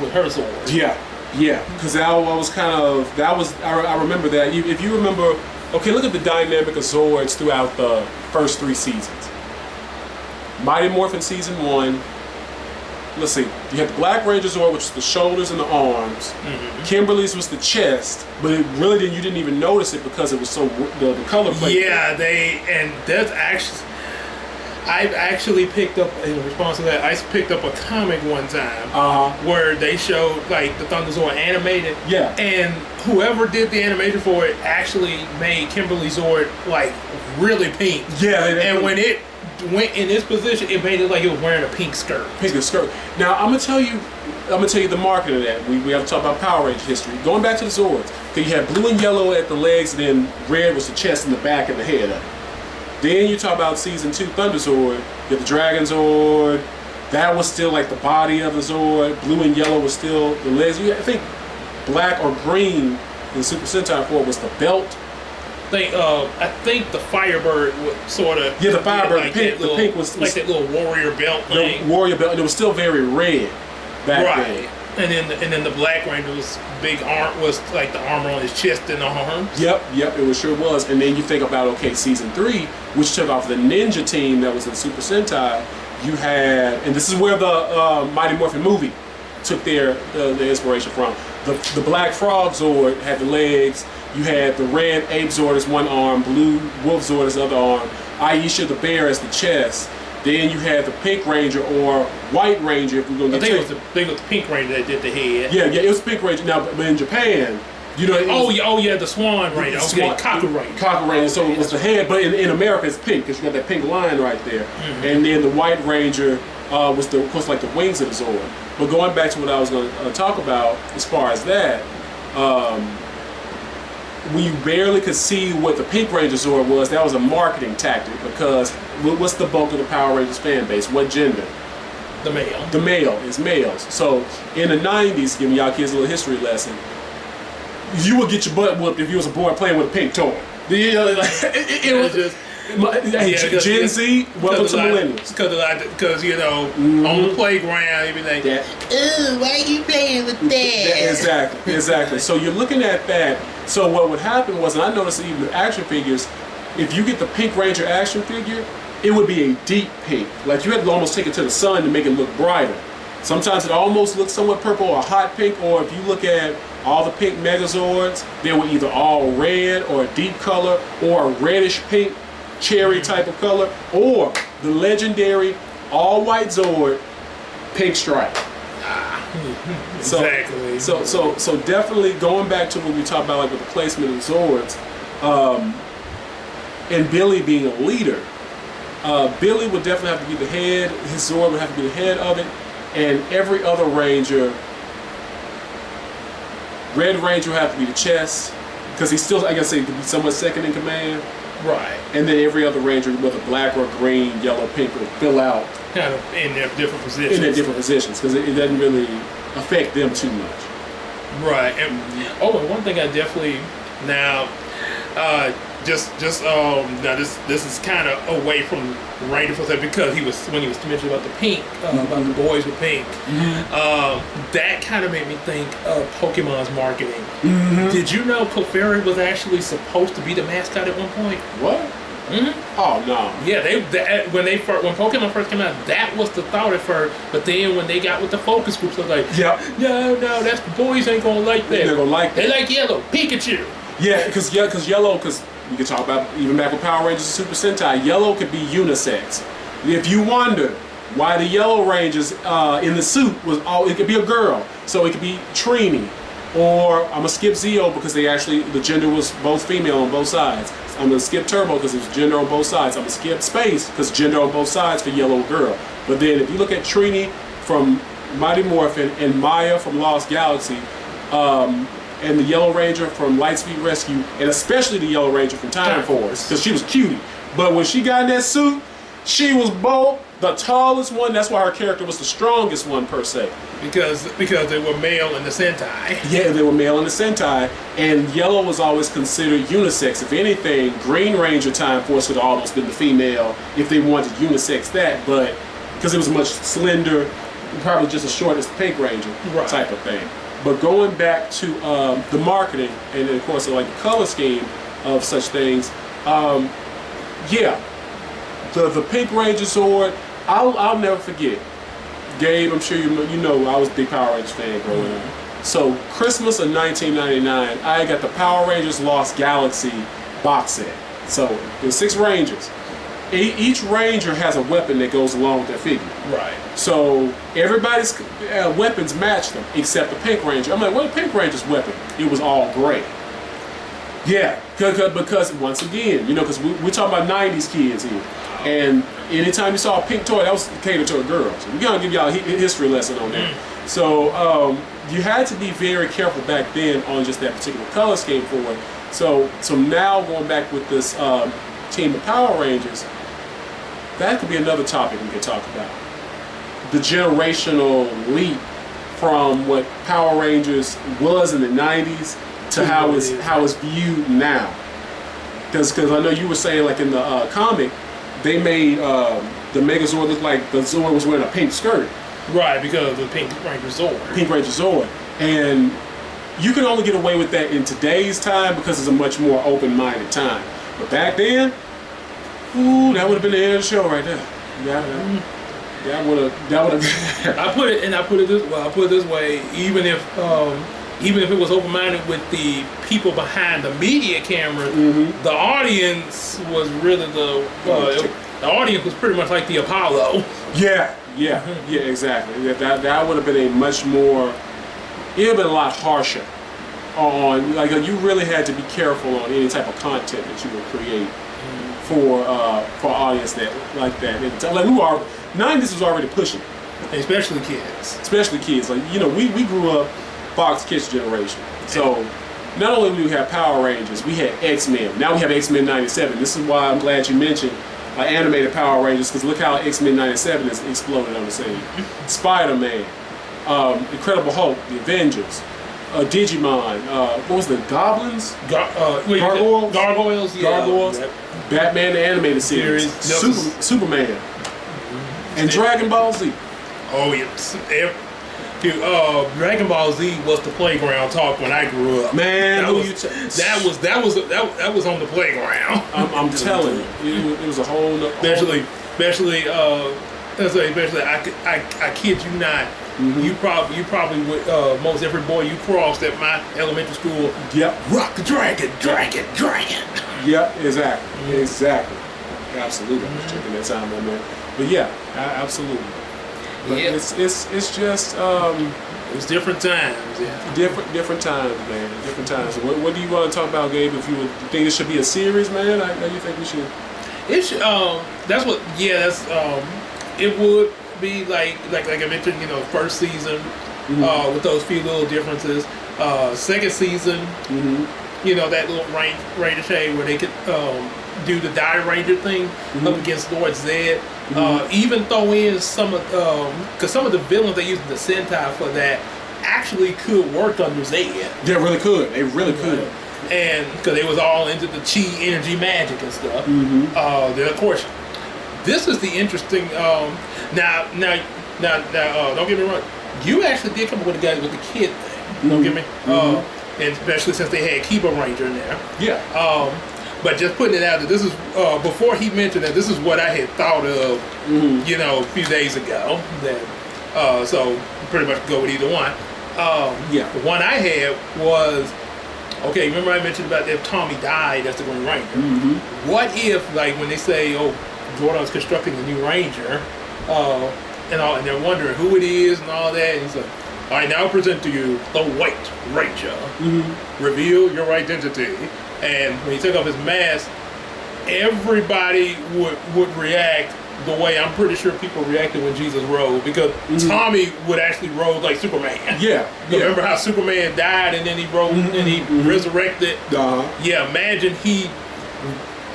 [SPEAKER 1] with her Zord.
[SPEAKER 2] Yeah, because I remember that. If you remember, okay, look at the dynamic of Zords throughout the first 3 seasons. Mighty Morphin season 1. Let's see. You had the Black Ranger Zord, which was the shoulders and the arms. Mm-hmm. Kimberly's was the chest, but you didn't even notice it because it was so the color plate.
[SPEAKER 1] Yeah, that's actually. I actually picked up, in response to that, I picked up a comic one time where they showed like the Thunder Zord animated.
[SPEAKER 2] Yeah.
[SPEAKER 1] And whoever did the animation for it actually made Kimberly Zord like really pink.
[SPEAKER 2] Yeah.
[SPEAKER 1] And when it went in this position, it made it like it was wearing a pink skirt.
[SPEAKER 2] Pink skirt. Now I'm gonna tell you the market of that. We have to talk about Power Rangers history. Going back to the Zords, okay, you had blue and yellow at the legs, and then red was the chest and the back and the head of it. Then you talk about season 2 Thunder Zord, you had the Dragon Zord, that was still like the body of the Zord, blue and yellow was still the legs. I think black or green in Super Sentai 4 was the belt.
[SPEAKER 1] I think the Firebird was sort of...
[SPEAKER 2] Yeah, the Firebird,
[SPEAKER 1] like
[SPEAKER 2] the pink was...
[SPEAKER 1] Like that little warrior belt thing.
[SPEAKER 2] The warrior belt, and it was still very red back then.
[SPEAKER 1] And then the Black Ranger was big arm, was like the armor on his chest and arms.
[SPEAKER 2] Yep, it sure was. And then you think about season 3, which took off the ninja team that was in Super Sentai. You had, and this is where the Mighty Morphin movie took the inspiration from. The Black Frog Zord had the legs. You had the red Ape Zord as one arm, blue Wolf Zord as the other arm, Aisha the Bear as the chest. Then you had the Pink Ranger or White Ranger. If we're going to
[SPEAKER 1] I think it was the Pink Ranger that did the head.
[SPEAKER 2] Yeah, it was Pink Ranger. Now, but in Japan,
[SPEAKER 1] the Swan Ranger. Okay, Kaku Ranger.
[SPEAKER 2] Kaku Ranger. So it was the head, but in America it's pink because you got that pink line right there. Mm-hmm. And then the White Ranger was of course like the wings of the Zord. But going back to what I was going to talk about as far as that. When you barely could see what the Pink Ranger Zord was, that was a marketing tactic because what's the bulk of the Power Rangers fan base? What gender?
[SPEAKER 1] The male.
[SPEAKER 2] The male is males. So in the 90s, giving y'all kids a little history lesson, you would get your butt whooped if you was a boy playing with a pink toy. It was just... Gen Z, welcome to millennials.
[SPEAKER 1] Because on the playground, you'd be like, "Ooh, why are you playing with that?"
[SPEAKER 2] Exactly. So you're looking at that. So what would happen was, and I noticed even with action figures, if you get the Pink Ranger action figure, it would be a deep pink. Like you had to almost take it to the sun to make it look brighter. Sometimes it almost looks somewhat purple or hot pink, or if you look at all the pink Megazords, they were either all red or a deep color or a reddish pink cherry type of color, or the legendary all white Zord, pink stripe.
[SPEAKER 1] Exactly.
[SPEAKER 2] So definitely going back to what we talked about, like with the placement of the Zords, and Billy being a leader. Billy would definitely have to be the head. His Zord would have to be the head of it, and every other Ranger Red Ranger would have to be the chest, because he's still, I guess, he could be somewhat second in command.
[SPEAKER 1] Right.
[SPEAKER 2] And then every other Ranger, whether black or green, yellow, pink, will fill out.
[SPEAKER 1] Kind of in their different positions.
[SPEAKER 2] In their different positions, because it doesn't really affect them too much.
[SPEAKER 1] Right. And and one thing I definitely now, now this is kind of away from Ranger for a second, because when he was mentioning about the pink, about the boys with pink, that kind of made me think of Pokemon's marketing. Did you know Clefairy was actually supposed to be the mascot at one point?
[SPEAKER 2] What? Oh no!
[SPEAKER 1] Yeah, when Pokemon first came out, that was the thought at first. But then when they got with the focus groups, they were like, no, that's the boys ain't gonna like that.
[SPEAKER 2] They're gonna like that.
[SPEAKER 1] They like yellow, Pikachu.
[SPEAKER 2] Yeah, because yellow, because we can talk about even back with Power Rangers and Super Sentai, yellow could be unisex. If you wonder why the Yellow Rangers in the suit it could be a girl, so it could be Trini, or I'm gonna skip Zeo because the gender was both female on both sides. I'm gonna skip Turbo because it's gender on both sides. I'm gonna skip Space because gender on both sides for yellow girl. But then if you look at Trini from Mighty Morphin and Maya from Lost Galaxy, and the Yellow Ranger from Lightspeed Rescue, and especially the Yellow Ranger from Time Force, because she was cutie. But when she got in that suit, she was both the tallest one. That's why her character was the strongest one per se.
[SPEAKER 1] Because they were male in the Sentai.
[SPEAKER 2] Yeah, they were male in the Sentai, and yellow was always considered unisex. If anything, Green Ranger Time Force would have almost been the female if they wanted to unisex that, but because it was much slender, probably just as short as the Pink Ranger type of thing. But going back to the marketing and of course like the color scheme of such things, yeah, the Pink Ranger sword, I'll never forget. Gabe, I'm sure you know I was a big Power Rangers fan growing up. So Christmas of 1999, I got the Power Rangers Lost Galaxy box set. So there's 6 Rangers. Each Ranger has a weapon that goes along with their figure. Right. So everybody's weapons match them except the Pink Ranger. I'm like, what's the Pink Ranger's weapon? It was all gray. Yeah, because once again, because we're talking about 90s kids here. And anytime you saw a pink toy, that was catered to a girl. So we're going to give y'all a history lesson on that. So you had to be very careful back then on just that particular color scheme for it. So now going back with this team of Power Rangers, that could be another topic we could talk about. The generational leap from what Power Rangers was in the 90s to how it's viewed now. Because I know you were saying, like in the comic, they made the Megazord look like the Zord was wearing a pink skirt. Right, because of the Pink Ranger Zord. Pink Ranger Zord. And you can only get away with that in today's time because it's a much more open-minded time. But back then, ooh, that would have been the end of the show right there. That would have. I put it this way. Even if it was open-minded with the people behind the media camera, the audience was really the audience was pretty much like the Apollo. Yeah, exactly. That would have been a much more. It would have been a lot harsher. On you really had to be careful on any type of content that you would create for audience like that. Like 90s was already pushing, especially kids. Like we grew up Fox Kids generation. So not only do we have Power Rangers, we had X-Men. Now we have X-Men 97. This is why I'm glad you mentioned animated Power Rangers, because look how X-Men 97 has exploded on the scene. Spider-Man, Incredible Hulk, the Avengers. Digimon, what was the Goblins? Gargoyles. Yep. Batman the animated series. Superman. And Dragon Ball Z.
[SPEAKER 1] Oh yes. Dude, Dragon Ball Z was the playground talk when I grew up.
[SPEAKER 2] Man,
[SPEAKER 1] that was on the playground.
[SPEAKER 2] I'm telling you, it was a whole.
[SPEAKER 1] Especially, I kid you not. You probably would, most every boy you crossed at my elementary school. Yep. Rock the dragon.
[SPEAKER 2] Yep, exactly. Absolutely. I was checking that time on there. But yeah, absolutely. But it's just
[SPEAKER 1] it's different times. Yeah.
[SPEAKER 2] Different times, man. Different times. What do you want to talk about, Gabe? If you think it should be a series, man, how do you think we should?
[SPEAKER 1] It should. That's what. Yeah. That's. It would. be like I mentioned, first season with those few little differences. Second season, that little Ranger shade where they could do the Die Ranger thing up against Lord Zed. Even throw in some of because some of the villains they used in the Sentai for that actually could work under Zed.
[SPEAKER 2] They really could. They really could.
[SPEAKER 1] And because they was all into the chi energy magic and stuff. Then of course, this is the interesting. Now, don't get me wrong. You actually did come up with the guy with the kid thing. Don't get me. And especially since they had Kiba Ranger in there.
[SPEAKER 2] Yeah.
[SPEAKER 1] But just putting it out that this is before he mentioned that this is what I had thought of, a few days ago. That so pretty much go with either one. The one I had was remember I mentioned about if Tommy died as the Green Ranger. What if when they say Zordon's constructing the new Ranger, and they're wondering who it is and all that, and he's like, I now present to you the White Ranger. Reveal your identity. And when he took off his mask, everybody would react the way I'm pretty sure people reacted when Jesus rose, because Tommy would actually rose like Superman. Remember how Superman died and then he rose and he resurrected? Yeah, imagine he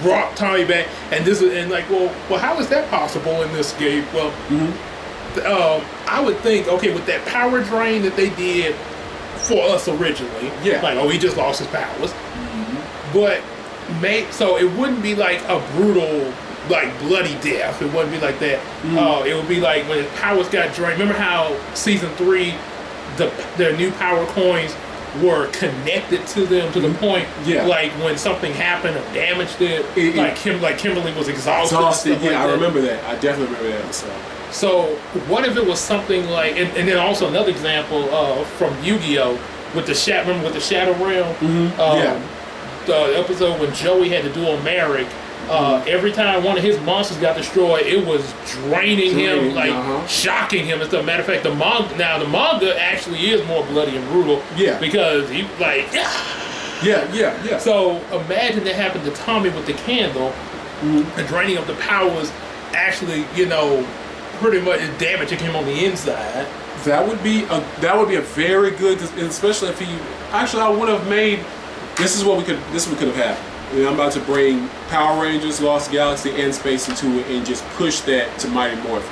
[SPEAKER 1] brought Tommy back, and well, how is that possible in this game? Well, I would think, with that power drain that they did for us originally, he just lost his powers. But so it wouldn't be like a brutal, bloody death. It wouldn't be like that. It would be like when his powers got drained. Remember how season 3, their new power coins were connected to them to the point, like when something happened or damaged it, Kimberly was exhausted.
[SPEAKER 2] I remember that. I definitely remember that episode.
[SPEAKER 1] So what if it was something like, and then also another example from Yu-Gi-Oh! With the Shadow Realm. The episode when Joey had to duel Merrick, every time one of his monsters got destroyed, it was draining him, shocking him and stuff. Matter of fact, the manga actually is more bloody and brutal. Because he So imagine that happened to Tommy with the candle, the draining of the powers actually, pretty much damaging him on the inside.
[SPEAKER 2] That would be a very good, especially if he I would have made. This is what we could have happened. I'm about to bring Power Rangers, Lost Galaxy, and Space into it, and just push that to Mighty Morphin.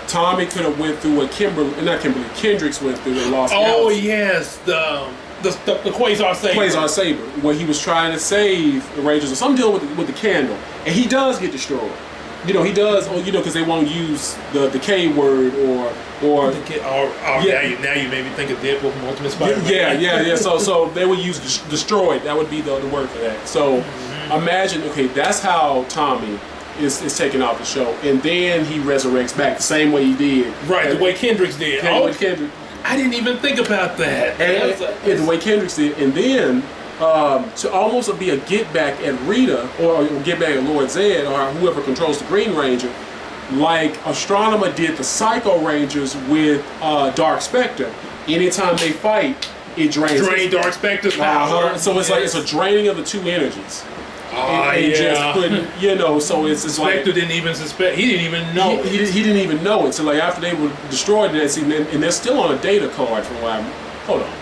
[SPEAKER 2] Tommy could have went through what Kendricks went through in Lost Galaxy.
[SPEAKER 1] Oh yes, the Quasar Saber.
[SPEAKER 2] Quasar Saber, when he was trying to save the Rangers or something dealing with the candle, and he does get destroyed. He does, because they won't use the K word or now you made me think of Deadpool from Ultimate Spider-Man. Yeah. So they would use destroyed. That would be the word for that. So imagine, that's how Tommy is taken off the show, and then he resurrects back the same way he did.
[SPEAKER 1] Right, the way Kendricks did. I didn't even think about that.
[SPEAKER 2] And the way Kendricks did, and then to almost be a get back at Rita or get back at Lord Zed or whoever controls the Green Ranger, like Astronomer did the Psycho Rangers with Dark Spectre. Anytime they fight, it drains
[SPEAKER 1] Dark Spectre's power.
[SPEAKER 2] So it's like it's a draining of the two energies. Just putting, so it's like
[SPEAKER 1] Spectre didn't even suspect. He didn't even know.
[SPEAKER 2] He didn't even know it. So like after they were destroyed, and they're still on a data card from what hold on.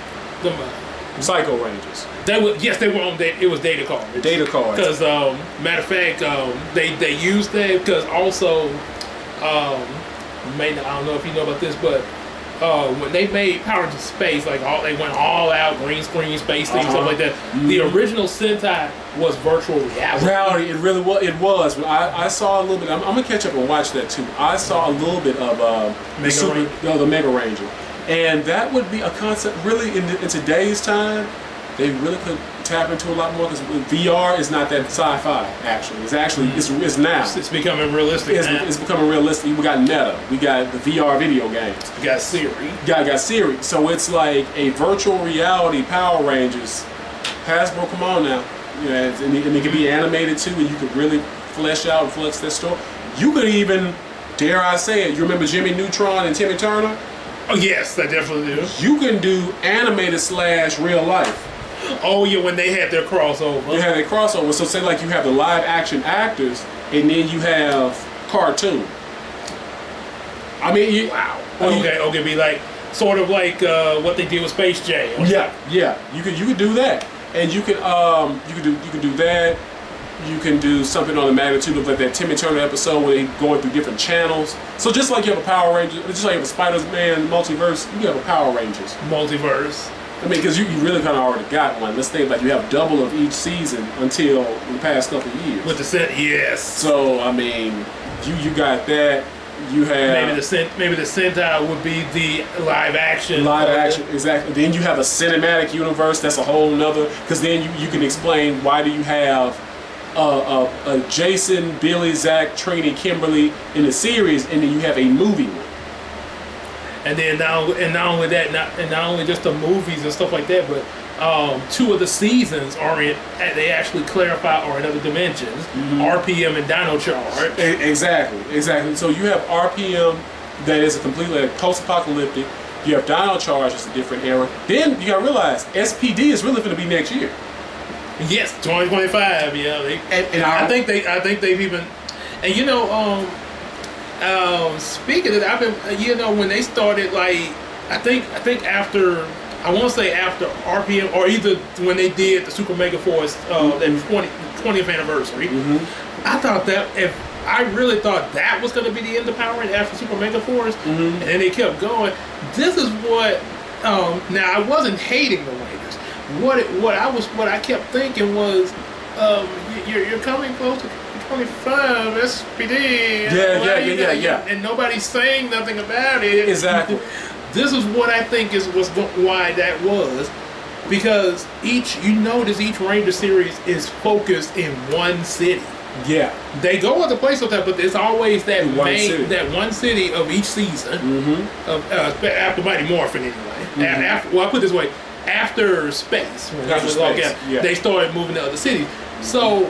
[SPEAKER 2] Psycho Rangers.
[SPEAKER 1] They were on. It was data cards.
[SPEAKER 2] Data cards.
[SPEAKER 1] Because matter of fact, they used that because also, I don't know if you know about this, but when they made Power Rangers Space, they went all out green screen space things, stuff like that. The original Sentai was virtual reality.
[SPEAKER 2] It really was. It was. I saw a little bit. I'm gonna catch up and watch that too. I saw a little bit of the Mega Ranger. And that would be a concept really in today's time. They really could tap into a lot more because VR is not that sci-fi. Actually, it's now.
[SPEAKER 1] It's becoming realistic.
[SPEAKER 2] It's becoming realistic. We got Meta. We got the VR video games.
[SPEAKER 1] We got Siri.
[SPEAKER 2] Got Siri. So it's like a virtual reality Power Rangers. Hasbro, come on now. And it can be animated too, and you could really flesh out and flex that story. You could even, dare I say it, you remember Jimmy Neutron and Timmy Turner?
[SPEAKER 1] Oh yes, I definitely do.
[SPEAKER 2] You can do animated / real life.
[SPEAKER 1] Oh yeah, when they had their crossover.
[SPEAKER 2] You have their crossover. So say like you have the live action actors, and then you have cartoon. I mean,
[SPEAKER 1] Wow. Okay, be like sort of like what they did with Space Jam.
[SPEAKER 2] Yeah, you could do that, and you can do that. You can do something on the magnitude of like that Timmy Turner episode where they're going through different channels. So just like you have a Power Rangers, just like you have a Spider-Man multiverse, you have a Power Rangers
[SPEAKER 1] multiverse.
[SPEAKER 2] I mean, because you really kind of already got one. Let's think like you have double of each season until the past couple of years.
[SPEAKER 1] With the set, yes.
[SPEAKER 2] So I mean, you got that. You have
[SPEAKER 1] maybe the Sentai would be the live action.
[SPEAKER 2] Exactly. Then you have a cinematic universe. That's a whole nother. Because then you can explain why do you have a Jason, Billy, Zach, Trini, Kimberly in the series, and then you have a movie one.
[SPEAKER 1] And then not only that, not only just the movies and stuff like that, but 2 of the seasons are in. They actually clarify are in other dimensions. RPM and Dino Charge.
[SPEAKER 2] Exactly. So you have RPM that is a completely post-apocalyptic. You have Dino Charge, it's a different era. Then you gotta realize SPD is really going to be next year.
[SPEAKER 1] Yes, 2025. Yeah, I think they've even, and speaking of that, I've been, when they started, like, I think after, I want to say after RPM, or either when they did the Super Mega Force, that 20th anniversary, I thought I really thought that was going to be the end of Power Rangers after Super Mega Force, and then they kept going. This is what, now I wasn't hating the Rangers. What I kept thinking was, you're coming close to 25 SPD.
[SPEAKER 2] Yeah.
[SPEAKER 1] And nobody's saying nothing about it.
[SPEAKER 2] Exactly.
[SPEAKER 3] This is what I think was why that was, because each Ranger series is focused in one city.
[SPEAKER 2] Yeah,
[SPEAKER 3] they go other places with that, but there's always that
[SPEAKER 2] one
[SPEAKER 3] city of each season.
[SPEAKER 2] Mm-hmm.
[SPEAKER 3] After Mighty Morphin, anyway.
[SPEAKER 2] Mm-hmm.
[SPEAKER 3] I put it this way: after Space, they started moving to other cities. So,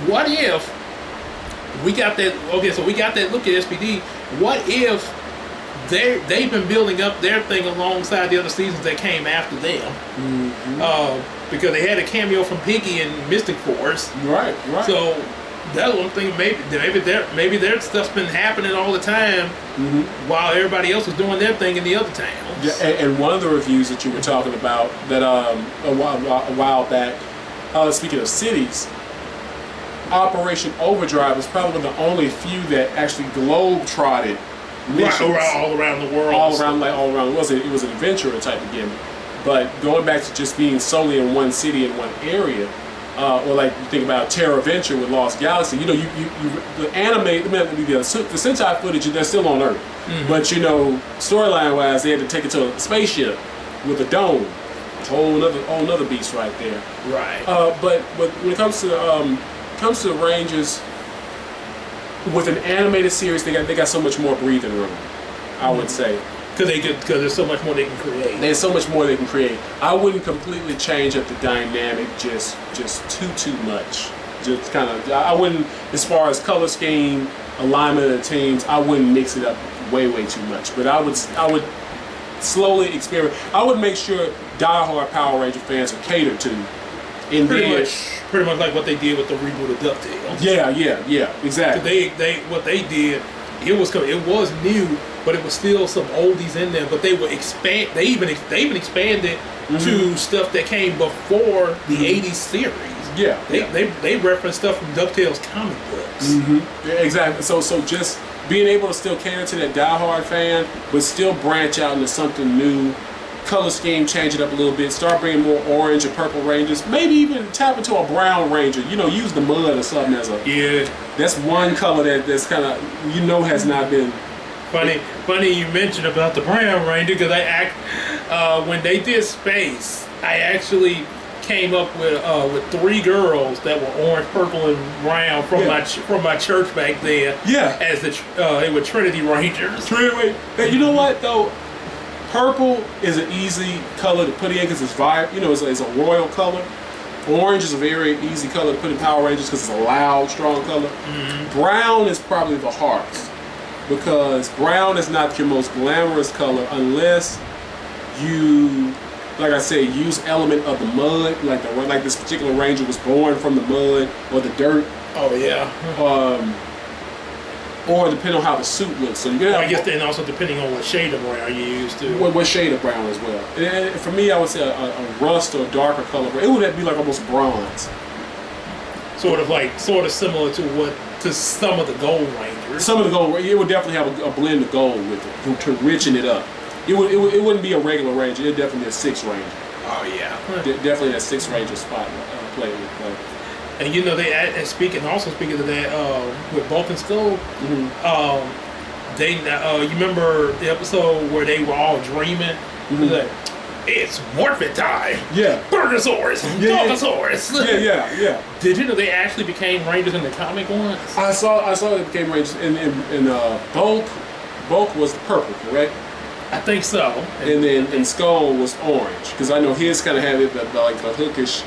[SPEAKER 3] what if we got that? Okay, so we got that look at SPD. What if they've been building up their thing alongside the other seasons that came after them?
[SPEAKER 2] Mm-hmm.
[SPEAKER 3] Because they had a cameo from Piggy and Mystic Force.
[SPEAKER 2] Right.
[SPEAKER 3] So that's one thing. Maybe their stuff's been happening all the time, while everybody else was doing their thing in the other towns.
[SPEAKER 2] Yeah, and one of the reviews that you were talking about that a while back, speaking of cities, Operation Overdrive was probably one of the only few that actually globe-trotted missions
[SPEAKER 3] all around the world.
[SPEAKER 2] All around. It was an adventurer type of game. But going back to just being solely in one city in one area, or like you think about Terra Venture with Lost Galaxy, the Sentai footage, they're still on Earth. Mm-hmm. But storyline wise, they had to take it to a spaceship with a dome. A whole nother beast right there.
[SPEAKER 3] Right.
[SPEAKER 2] But when it comes to the Rangers, with an animated series, they got so much more breathing room, I would say.
[SPEAKER 3] Because there's so much more they can create.
[SPEAKER 2] There's so much more they can create. I wouldn't completely change up the dynamic just too much. Just kind of, I wouldn't, as far as color scheme, alignment of the teams, I wouldn't mix it up way too much. But I would slowly experiment. I would make sure diehard Power Ranger fans are catered to.
[SPEAKER 3] Pretty much like what they did with the reboot of DuckTales.
[SPEAKER 2] Yeah, exactly.
[SPEAKER 3] What they did, it was new, but it was still some oldies in there. But they would expand. They even expanded to stuff that came before the '80s series.
[SPEAKER 2] Yeah,
[SPEAKER 3] they referenced stuff from DuckTales comic books.
[SPEAKER 2] Yeah, exactly. So just being able to still cater to that diehard fan, but still branch out into something new. Color scheme, change it up a little bit. Start bringing more orange or purple Rangers. Maybe even tap into a brown Ranger. Use the mud or something as a.
[SPEAKER 3] Yeah.
[SPEAKER 2] That's one color that's kind of has not been.
[SPEAKER 3] Funny you mentioned about the Brown Ranger, because when they did Space, I actually came up with 3 girls that were orange, purple, and brown from my church back then.
[SPEAKER 2] Yeah.
[SPEAKER 3] As they were Trinity Rangers.
[SPEAKER 2] Hey, you know what though? Purple is an easy color to put in because it's it's a royal color. Orange is a very easy color to put in Power Rangers because it's a loud, strong color. Brown is probably the hardest because brown is not your most glamorous color unless you, like I said, use element of the mud, like this particular Ranger was born from the mud or the dirt.
[SPEAKER 3] Oh yeah.
[SPEAKER 2] or depending on how the suit looks. So you can
[SPEAKER 3] I guess then also depending on what shade of brown you use too.
[SPEAKER 2] What shade of brown as well. And for me, I would say a rust or a darker color. It would be like almost bronze.
[SPEAKER 3] Sort of similar to some of the Gold Rangers.
[SPEAKER 2] Some of the gold, it would definitely have a blend of gold with it to richen it up. It wouldn't be a regular Ranger. It'd definitely be a 6 Ranger.
[SPEAKER 3] Oh yeah,
[SPEAKER 2] definitely that 6 Ranger spot play with.
[SPEAKER 3] And you know speaking of that with Bulk and Skull, they you remember the episode where they were all dreaming? Like, it's morphin' time.
[SPEAKER 2] Yeah.
[SPEAKER 3] Burgosaurus. Doggosaurus.
[SPEAKER 2] Yeah.
[SPEAKER 3] Did you know they actually became Rangers in the comic once?
[SPEAKER 2] I saw they became Rangers in Bulk. Bulk was purple, correct?
[SPEAKER 3] I think so.
[SPEAKER 2] And then Skull was orange, because I know his kind of had it like a hookish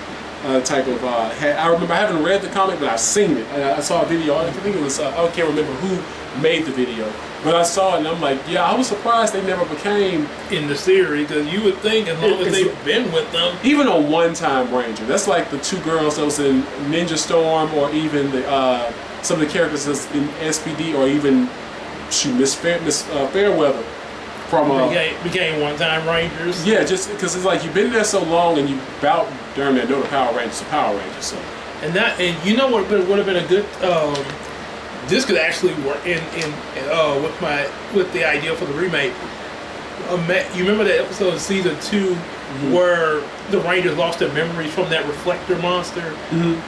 [SPEAKER 2] type of. I remember I haven't read the comic, but I've seen it. I saw a video. I think it was. I can't remember who made the video, but I saw it and I'm like, yeah, I was surprised they never became
[SPEAKER 3] in the series, because you would think as long as they've been with them,
[SPEAKER 2] even a one-time Ranger. That's like the 2 girls that was in Ninja Storm, or even the some of the characters that's in SPD, or even Miss Fairweather. From
[SPEAKER 3] became one-time Rangers.
[SPEAKER 2] Yeah, just because it's like you've been there so long, and you about darn near know the Power Rangers are Power Rangers. So.
[SPEAKER 3] And you know what would have been a good. This could actually work in with the idea for the remake. You remember that episode of season 2 where the Rangers lost their memories from that reflector monster,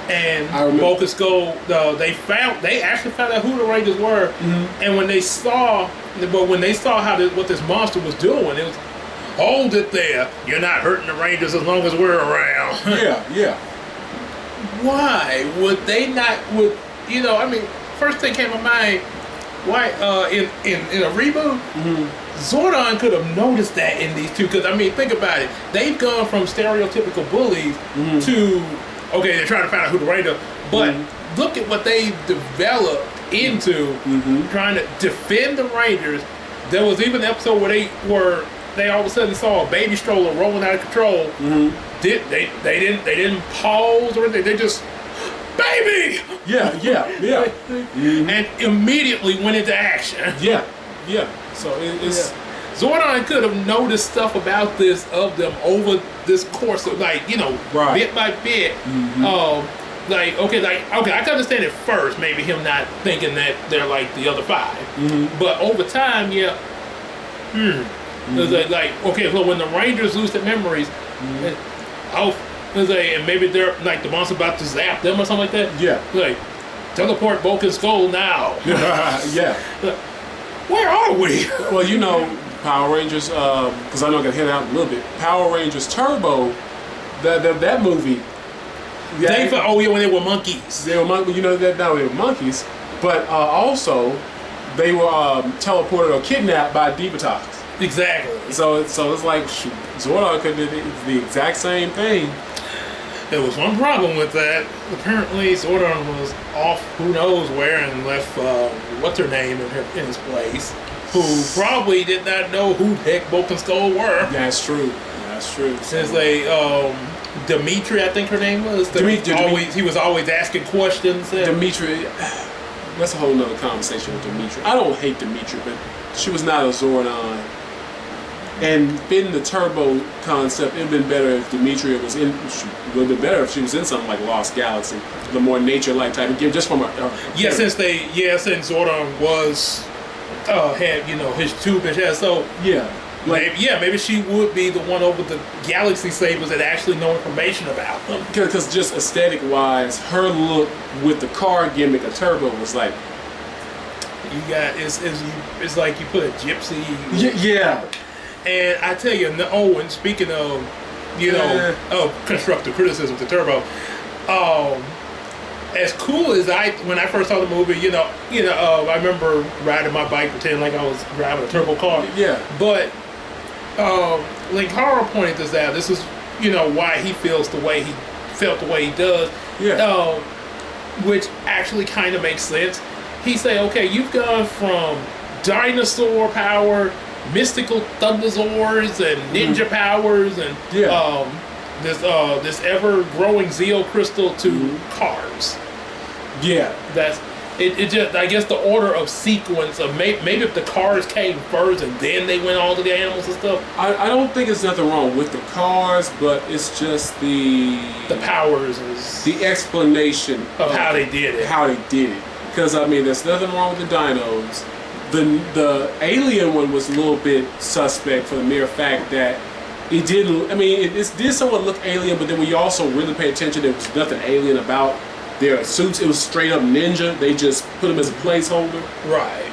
[SPEAKER 3] and Bulk and Skull, they actually found out who the Rangers were, and when they saw what this monster was doing, it was, hold it there, you're not hurting the Rangers as long as we're around.
[SPEAKER 2] Yeah.
[SPEAKER 3] Why would they not? I mean, first thing came to mind. Why in a reboot, Zordon could have noticed that in these two. Because I mean, think about it. They've gone from stereotypical bullies to they're trying to find out who the Ranger. But look at what they developed into trying to defend the Rangers. There was even an episode where they all of a sudden saw a baby stroller rolling out of control. They didn't pause or anything. They just, baby!
[SPEAKER 2] Yeah.
[SPEAKER 3] And immediately went into action.
[SPEAKER 2] Yeah. So it's...
[SPEAKER 3] Zordon could have noticed stuff about this of them over this course of bit by bit. I can understand it first, maybe him not thinking that they're like the other 5. But over time, it's so when the Rangers lose their memories, and maybe they're like the monster about to zap them or something like that.
[SPEAKER 2] Yeah.
[SPEAKER 3] Like, teleport Bulk and Skull now.
[SPEAKER 2] Yeah.
[SPEAKER 3] Where are we?
[SPEAKER 2] Well, Power Rangers, because I know I got to hit out a little bit. Power Rangers Turbo, that movie.
[SPEAKER 3] When they were monkeys.
[SPEAKER 2] They were monkeys. They were monkeys, but also they were teleported or kidnapped by Divatox.
[SPEAKER 3] Exactly.
[SPEAKER 2] So it's like Zordon could do the exact same thing.
[SPEAKER 3] There was one problem with that. Apparently, Zordon was off who knows where and left what's her name in his place, who probably did not know who the heck Bulk and Skull were.
[SPEAKER 2] That's true.
[SPEAKER 3] Since Dimitri, I think her name was. He was always asking questions.
[SPEAKER 2] Dimitri, that's a whole nother conversation with Dimitri. I don't hate Dimitri, but she was not a Zordon. And fitting the Turbo concept, it'd been better if Demetria was in. It would have been better if she was in something like Lost Galaxy, the more nature-like type. Again, just from since
[SPEAKER 3] Zordon was had his tube and shit. So maybe she would be the one over the Galaxy Sabers that actually know information about them.
[SPEAKER 2] Because just aesthetic-wise, her look with the car gimmick of Turbo was like.
[SPEAKER 3] It's like you put a gypsy.
[SPEAKER 2] Yeah.
[SPEAKER 3] And I tell you, and speaking of, constructive criticism to Turbo, as cool as when I first saw the movie, I remember riding my bike pretending like I was driving a turbo car.
[SPEAKER 2] Yeah.
[SPEAKER 3] But Linkara pointed this out. This is, why he feels the way he felt the way he does.
[SPEAKER 2] Yeah.
[SPEAKER 3] Which actually kind of makes sense. He say, okay, you've gone from dinosaur power, mystical thunderzords and ninja powers and this ever growing Zeo crystal to cars.
[SPEAKER 2] Yeah.
[SPEAKER 1] It just, I guess the order of sequence of maybe if the cars came first and then they went on to the animals and stuff.
[SPEAKER 2] I don't think there's nothing wrong with the cars, but it's just the
[SPEAKER 1] powers is
[SPEAKER 2] the explanation
[SPEAKER 1] of how they did it.
[SPEAKER 2] How they did it. Because I mean, there's nothing wrong with the dinos. The alien one was a little bit suspect for the mere fact that it didn't. I mean, it did somewhat look alien, but then when you also really pay attention, there was nothing alien about their suits. It was straight up ninja. They just put them as a placeholder.
[SPEAKER 1] Right.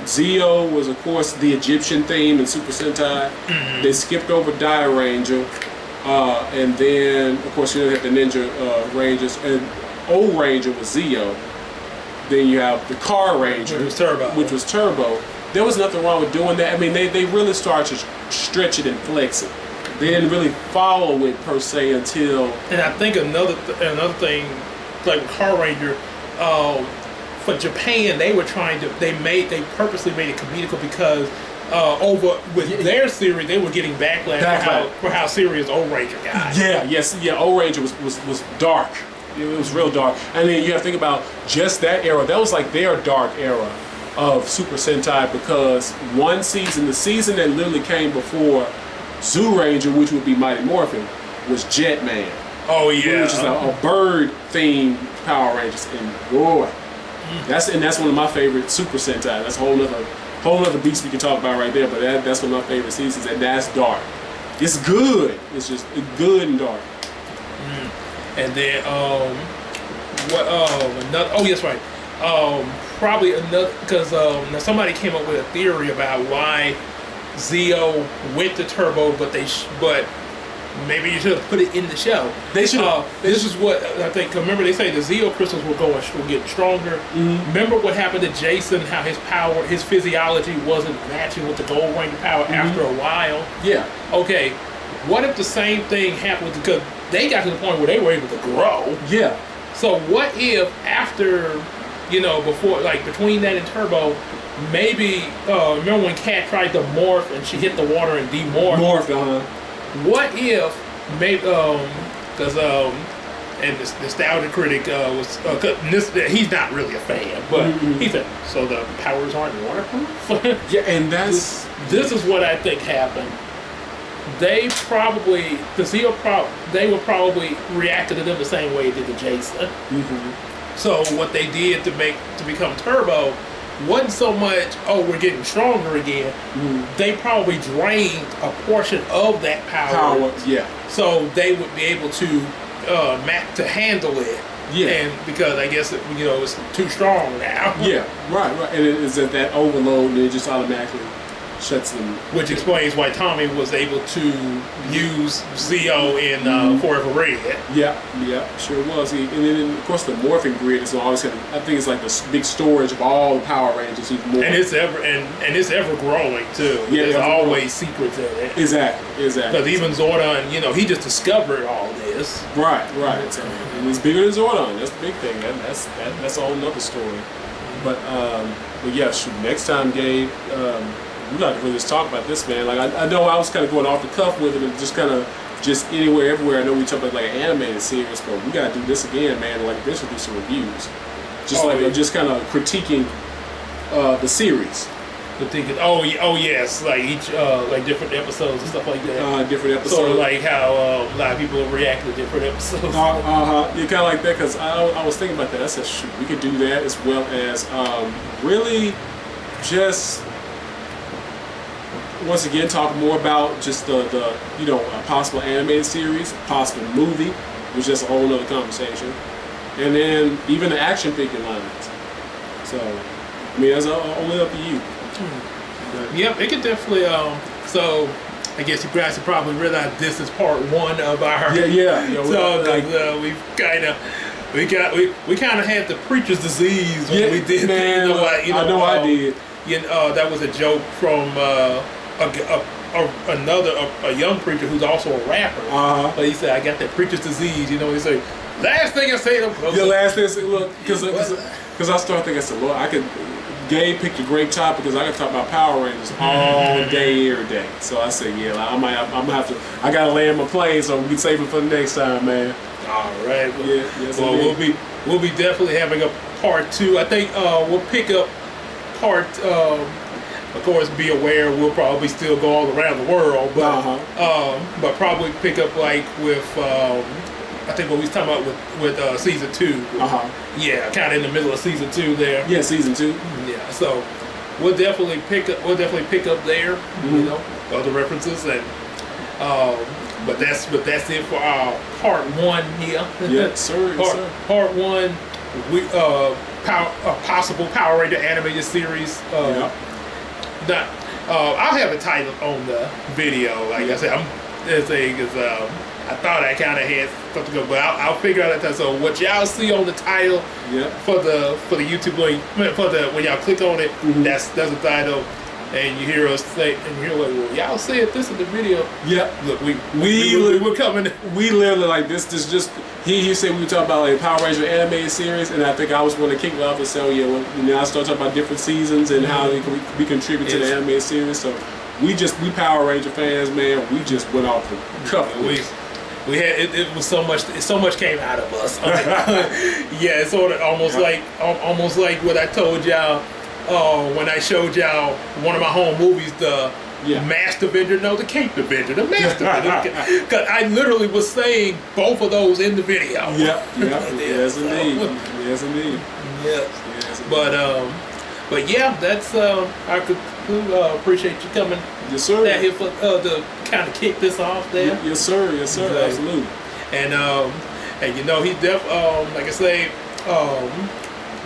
[SPEAKER 2] Zeo was, of course, the Egyptian theme in Super Sentai.
[SPEAKER 1] Mm-hmm.
[SPEAKER 2] They skipped over Dire Ranger, and then, of course, you have the Ninja Rangers, and Old Ranger was Zeo. Then you have the Car Ranger, which was Turbo. There was nothing wrong with doing that. I mean, they really started to stretch it and flex it. They didn't really follow it per se until.
[SPEAKER 1] And I think another thing, like Car Ranger, for Japan, they were trying to. They purposely made it comedical because over with their series, they were getting backlash for how serious Old Ranger got.
[SPEAKER 2] Yeah. Old Ranger was dark. It was real dark. And then you have to think about just that era. That was like their dark era of Super Sentai, because one season, the season that literally came before Zoo Ranger, which would be Mighty Morphin, was Jetman.
[SPEAKER 1] Oh yeah,
[SPEAKER 2] which is a bird themed Power Rangers, and boy, that's one of my favorite Super Sentai. That's a whole other beast we can talk about right there. But that's one of my favorite seasons, and that's dark. It's good. It's just good and dark.
[SPEAKER 1] And then another, oh yes, right. Probably another, because now somebody came up with a theory about why Zeo went to Turbo, but maybe you should have put it in the show.
[SPEAKER 2] They should.
[SPEAKER 1] This is what I think. Remember, they say the Zeo crystals will get stronger.
[SPEAKER 2] Mm-hmm.
[SPEAKER 1] Remember what happened to Jason? How his physiology wasn't matching with the Gold Ranger power after a while.
[SPEAKER 2] Yeah.
[SPEAKER 1] Okay. What if the same thing happened, because they got to the point where they were able to grow?
[SPEAKER 2] Yeah.
[SPEAKER 1] So what if after, before, like between that and Turbo, maybe remember when Kat tried to morph and she hit the water and demorphed? What if maybe because and the nostalgia critic was he's not really a fan, but he said, so the powers aren't waterproof.
[SPEAKER 2] Yeah, and that's
[SPEAKER 1] this is what I think happened. They probably, they would probably reacted to them the same way they did to Jason. So what they did to become Turbo wasn't so much, oh, we're getting stronger again. They probably drained a portion of that power.
[SPEAKER 2] Yeah. So
[SPEAKER 1] they would be able to handle it.
[SPEAKER 2] Yeah.
[SPEAKER 1] And because I guess it's too strong now.
[SPEAKER 2] Yeah. Right. And it is at that overload, and it just automatically shuts them.
[SPEAKER 1] Which explains why Tommy was able to use Zeo in Forever Red.
[SPEAKER 2] Yeah, sure was. And then, of course, the morphing grid is always kind of, I think it's like the big storage of all the Power Rangers. And
[SPEAKER 1] it's ever growing too.
[SPEAKER 2] Yeah,
[SPEAKER 1] there's always secrets in it.
[SPEAKER 2] Exactly.
[SPEAKER 1] Because even Zordon, he just discovered all this.
[SPEAKER 2] Right. So, and he's bigger than Zordon. That's the big thing. That's a whole nother story. But yeah, shoot. Next time, Gabe. We'd like to really just talk about this, man. Like I know I was kind of going off the cuff with it, and just anywhere, everywhere. I know we talked about like an animated series, but we gotta do this again, man. Like eventually do some reviews, just kind of critiquing the series.
[SPEAKER 1] Oh yes, like each like different episodes and stuff like that.
[SPEAKER 2] Different episodes.
[SPEAKER 1] Sort of like how a lot of people react to different episodes.
[SPEAKER 2] Yeah, kind of like that, because I was thinking about that. I said, shoot, we could do that, as well as really just. Once again, talk more about just the a possible animated series, possible movie, which is just a whole other conversation, and then even the action figure lines. So, I mean, that's only up to you.
[SPEAKER 1] Yep, it could definitely. So, I guess you guys have probably realized this is part one of our.
[SPEAKER 2] Yeah.
[SPEAKER 1] So we kind of had the preacher's disease when we did.
[SPEAKER 2] Man, I did.
[SPEAKER 1] That was a joke from. A young preacher who's also a rapper, but he said, "I got that preacher's disease." He said, "Last thing I say to him."
[SPEAKER 2] Yeah, last thing I say, look, because I started thinking, I said, "Lord, Gabe picked a great topic, because I could talk about Power Rangers all day, every day." So I said, "Yeah, I'm gonna have to. I gotta land my plane, so we can save it for the next time, man."
[SPEAKER 1] All right.
[SPEAKER 2] Yes,
[SPEAKER 1] well, we'll be definitely having a
[SPEAKER 3] part 2. I think we'll pick up part. Of course, be aware we'll probably still go all around the world, but probably pick up like with. I think what we was talking about with season 2. Yeah, kind of in the middle of season 2 there.
[SPEAKER 2] Yeah, season 2.
[SPEAKER 3] Yeah, so we'll definitely pick up. We'll definitely pick up there. You know, other references and. But that's it for our part 1 here.
[SPEAKER 2] Yes, sir.
[SPEAKER 3] Part 1, we possible Power Ranger animated series. I'll have a title on the video. Like I said, I thought I kind of had something to go, but I'll figure out that. So what y'all see on the title for the YouTube link, when y'all click on it, that's the title. And you hear us say, and you're like, well, y'all said this in the video.
[SPEAKER 2] Yeah.
[SPEAKER 3] Look, we're coming.
[SPEAKER 2] We literally like this just, he said we were talking about like Power Rangers Animated Series, and I think I was going to kick it off and say, oh yeah, well, I started talking about different seasons and how we contribute to the animated series. So we Power Ranger fans, man, we just went off the cuff.
[SPEAKER 3] We had it was so much came out of us. Yeah, it's sort of almost like what I told y'all. When I showed y'all one of my home movies, the Master Avenger, the Cape Avenger, the Master Avenger. Because I literally was saying both of those in the video.
[SPEAKER 2] Yes, indeed. Yes, indeed.
[SPEAKER 3] Yes. But yeah, that's I appreciate you coming.
[SPEAKER 2] Yes, sir.
[SPEAKER 3] Down here for to kind of kick this off there.
[SPEAKER 2] Yes, sir. Yes, sir. Absolutely.
[SPEAKER 3] And you know, he like I say,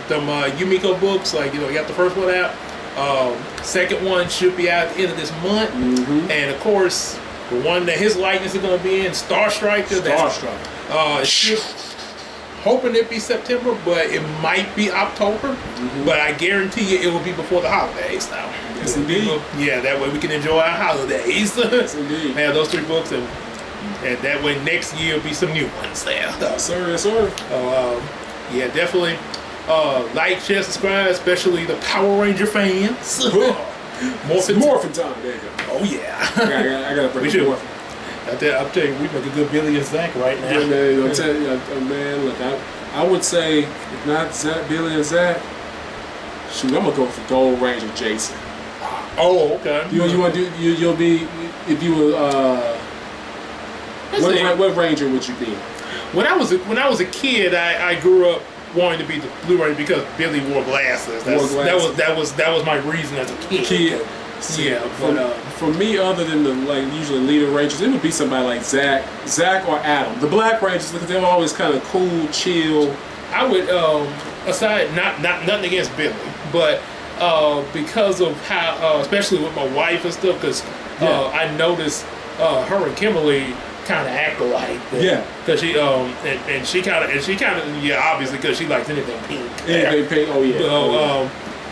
[SPEAKER 3] them Yumiko books, like, you know, you got the first one out. Second one should be out at the end of this month. And of course, the one that his likeness is going to be in, Star Striker. Hoping it be September, but it might be October. But I guarantee you it will be before the holidays now.
[SPEAKER 2] Yes, indeed.
[SPEAKER 3] Yeah, that way we can enjoy our holidays.
[SPEAKER 2] Yes, indeed.
[SPEAKER 3] Have those 3 books, and that way next year will be some new ones there.
[SPEAKER 2] Yes, sir. Yes, sir.
[SPEAKER 3] Yeah, definitely. Like, share, subscribe, especially the Power Ranger fans.
[SPEAKER 2] Morphin time. There you go.
[SPEAKER 3] Oh yeah.
[SPEAKER 2] I gotta bring it Morphin.
[SPEAKER 3] I'll tell you, we make a good Billy and Zach right now.
[SPEAKER 2] Yeah, man, I'll tell you, man, look, I would say, if not Zach, Billy and Zach, shoot, I'm gonna go for Gold Ranger Jason.
[SPEAKER 3] Oh, okay.
[SPEAKER 2] You want to do? You'll be, if you were. What Ranger would you be?
[SPEAKER 3] When I was a kid, I grew up wanting to be the Blue Ranger because Billy wore glasses. That was my reason as a kid.
[SPEAKER 2] For me, other than the usually leader Rangers, it would be somebody like Zach or Adam. The Black Rangers, because they were always kind of cool, chill.
[SPEAKER 3] I would aside nothing against Billy, but because of how, especially with my wife and stuff, because I noticed her and Kimberly kind of act alike. Because she she kind of obviously because she likes anything pink.
[SPEAKER 2] Anything pink. Oh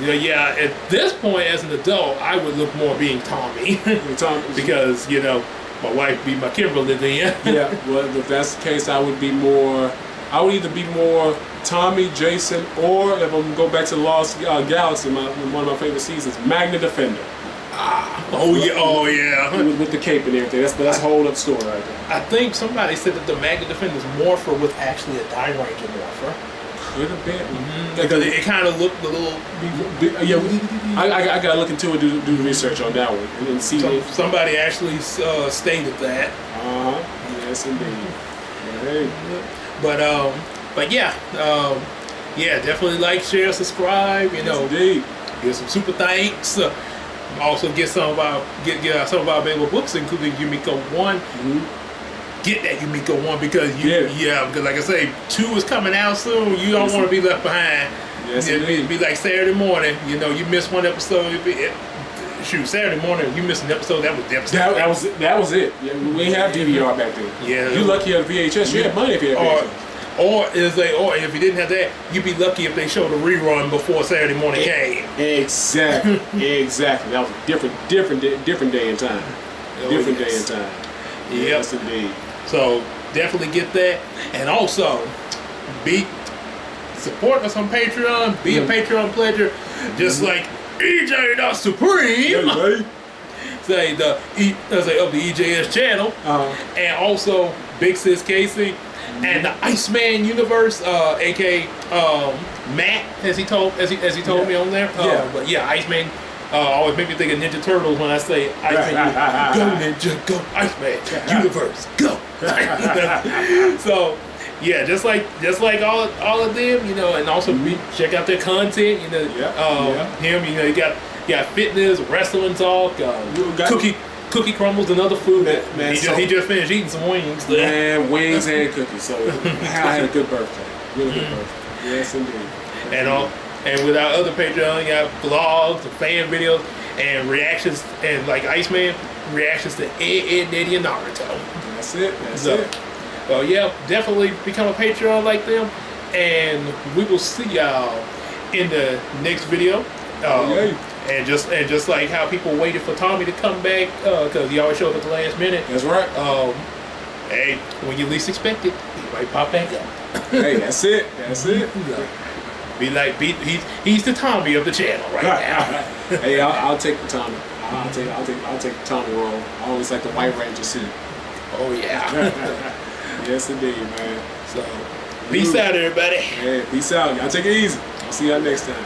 [SPEAKER 2] yeah.
[SPEAKER 3] At this point as an adult, I would look more being Tommy. Because my wife be my Kimberly then.
[SPEAKER 2] Well, if that's the case, I would either be more Tommy, Jason, or if I'm gonna go back to the Lost Galaxy, one of my favorite seasons, Magna Defender. With the cape and everything. That's a whole other story right there.
[SPEAKER 3] I think somebody said that the Magna Defender's morpher was actually a Dire Ranger morpher.
[SPEAKER 2] Could have been.
[SPEAKER 3] Because it kind of looked a little.
[SPEAKER 2] I gotta look into it, do the research on that one, and see.
[SPEAKER 3] Somebody actually stated that.
[SPEAKER 2] Yes, indeed.
[SPEAKER 3] But yeah, definitely like, share, subscribe.
[SPEAKER 2] Yes, indeed.
[SPEAKER 3] Give some super thanks. Also get some of our available books, including Yumiko 1. Get that Yumiko 1 because because like I say, 2 is coming out soon. You don't want to be left behind.
[SPEAKER 2] Yes,
[SPEAKER 3] it'd be like Saturday morning. You miss one episode. Saturday morning, you missed an episode. That was devastating.
[SPEAKER 2] That was it. Yeah, we didn't have DVR back then.
[SPEAKER 3] Yeah,
[SPEAKER 2] you lucky you had a VHS. You had money if you had VHS.
[SPEAKER 3] Or if you didn't have that, you'd be lucky if they showed a rerun before Saturday morning came.
[SPEAKER 2] Exactly. That was a different day and time. Day and time. Yes, indeed.
[SPEAKER 3] So definitely get that, and also support us on Patreon. Be a Patreon pledger, just like EJ the Supreme.
[SPEAKER 1] say the of the EJS channel, and also Big Sis Casey, and the Iceman universe, aka Matt, as he told me on there. But yeah, Iceman. Always make me think of Ninja Turtles when I say Iceman. Go Ninja, go Iceman, universe, go. So yeah, just like all of them, you know, and also check out their content. You know, him. You know, you got fitness, wrestling talk, cookie crumbles, and other food.
[SPEAKER 2] Man,
[SPEAKER 1] he just finished eating some wings.
[SPEAKER 2] Man, wings and cookies. So I had a good birthday. Really good birthday. Yes, indeed.
[SPEAKER 1] And with our other Patreon, you got vlogs and fan videos and reactions, and like Iceman, reactions to Ed, Eddie, and Naruto.
[SPEAKER 2] That's it. That's it.
[SPEAKER 1] Well, yeah, definitely become a Patreon like them, and we will see y'all in the next video. And just like how people waited for Tommy to come back, because he always showed up at the last minute.
[SPEAKER 2] That's right.
[SPEAKER 1] Hey, when you least expect it, he might pop back up.
[SPEAKER 2] Hey, that's it. That's it.
[SPEAKER 1] He's the Tommy of the channel right now.
[SPEAKER 2] Hey, I'll take the Tommy. I'll take the Tommy role. I always like the White Ranger suit.
[SPEAKER 1] Oh yeah.
[SPEAKER 2] Yes, indeed, man.
[SPEAKER 1] So, peace out, everybody.
[SPEAKER 2] Hey, peace out. Y'all take it easy. I'll see y'all next time.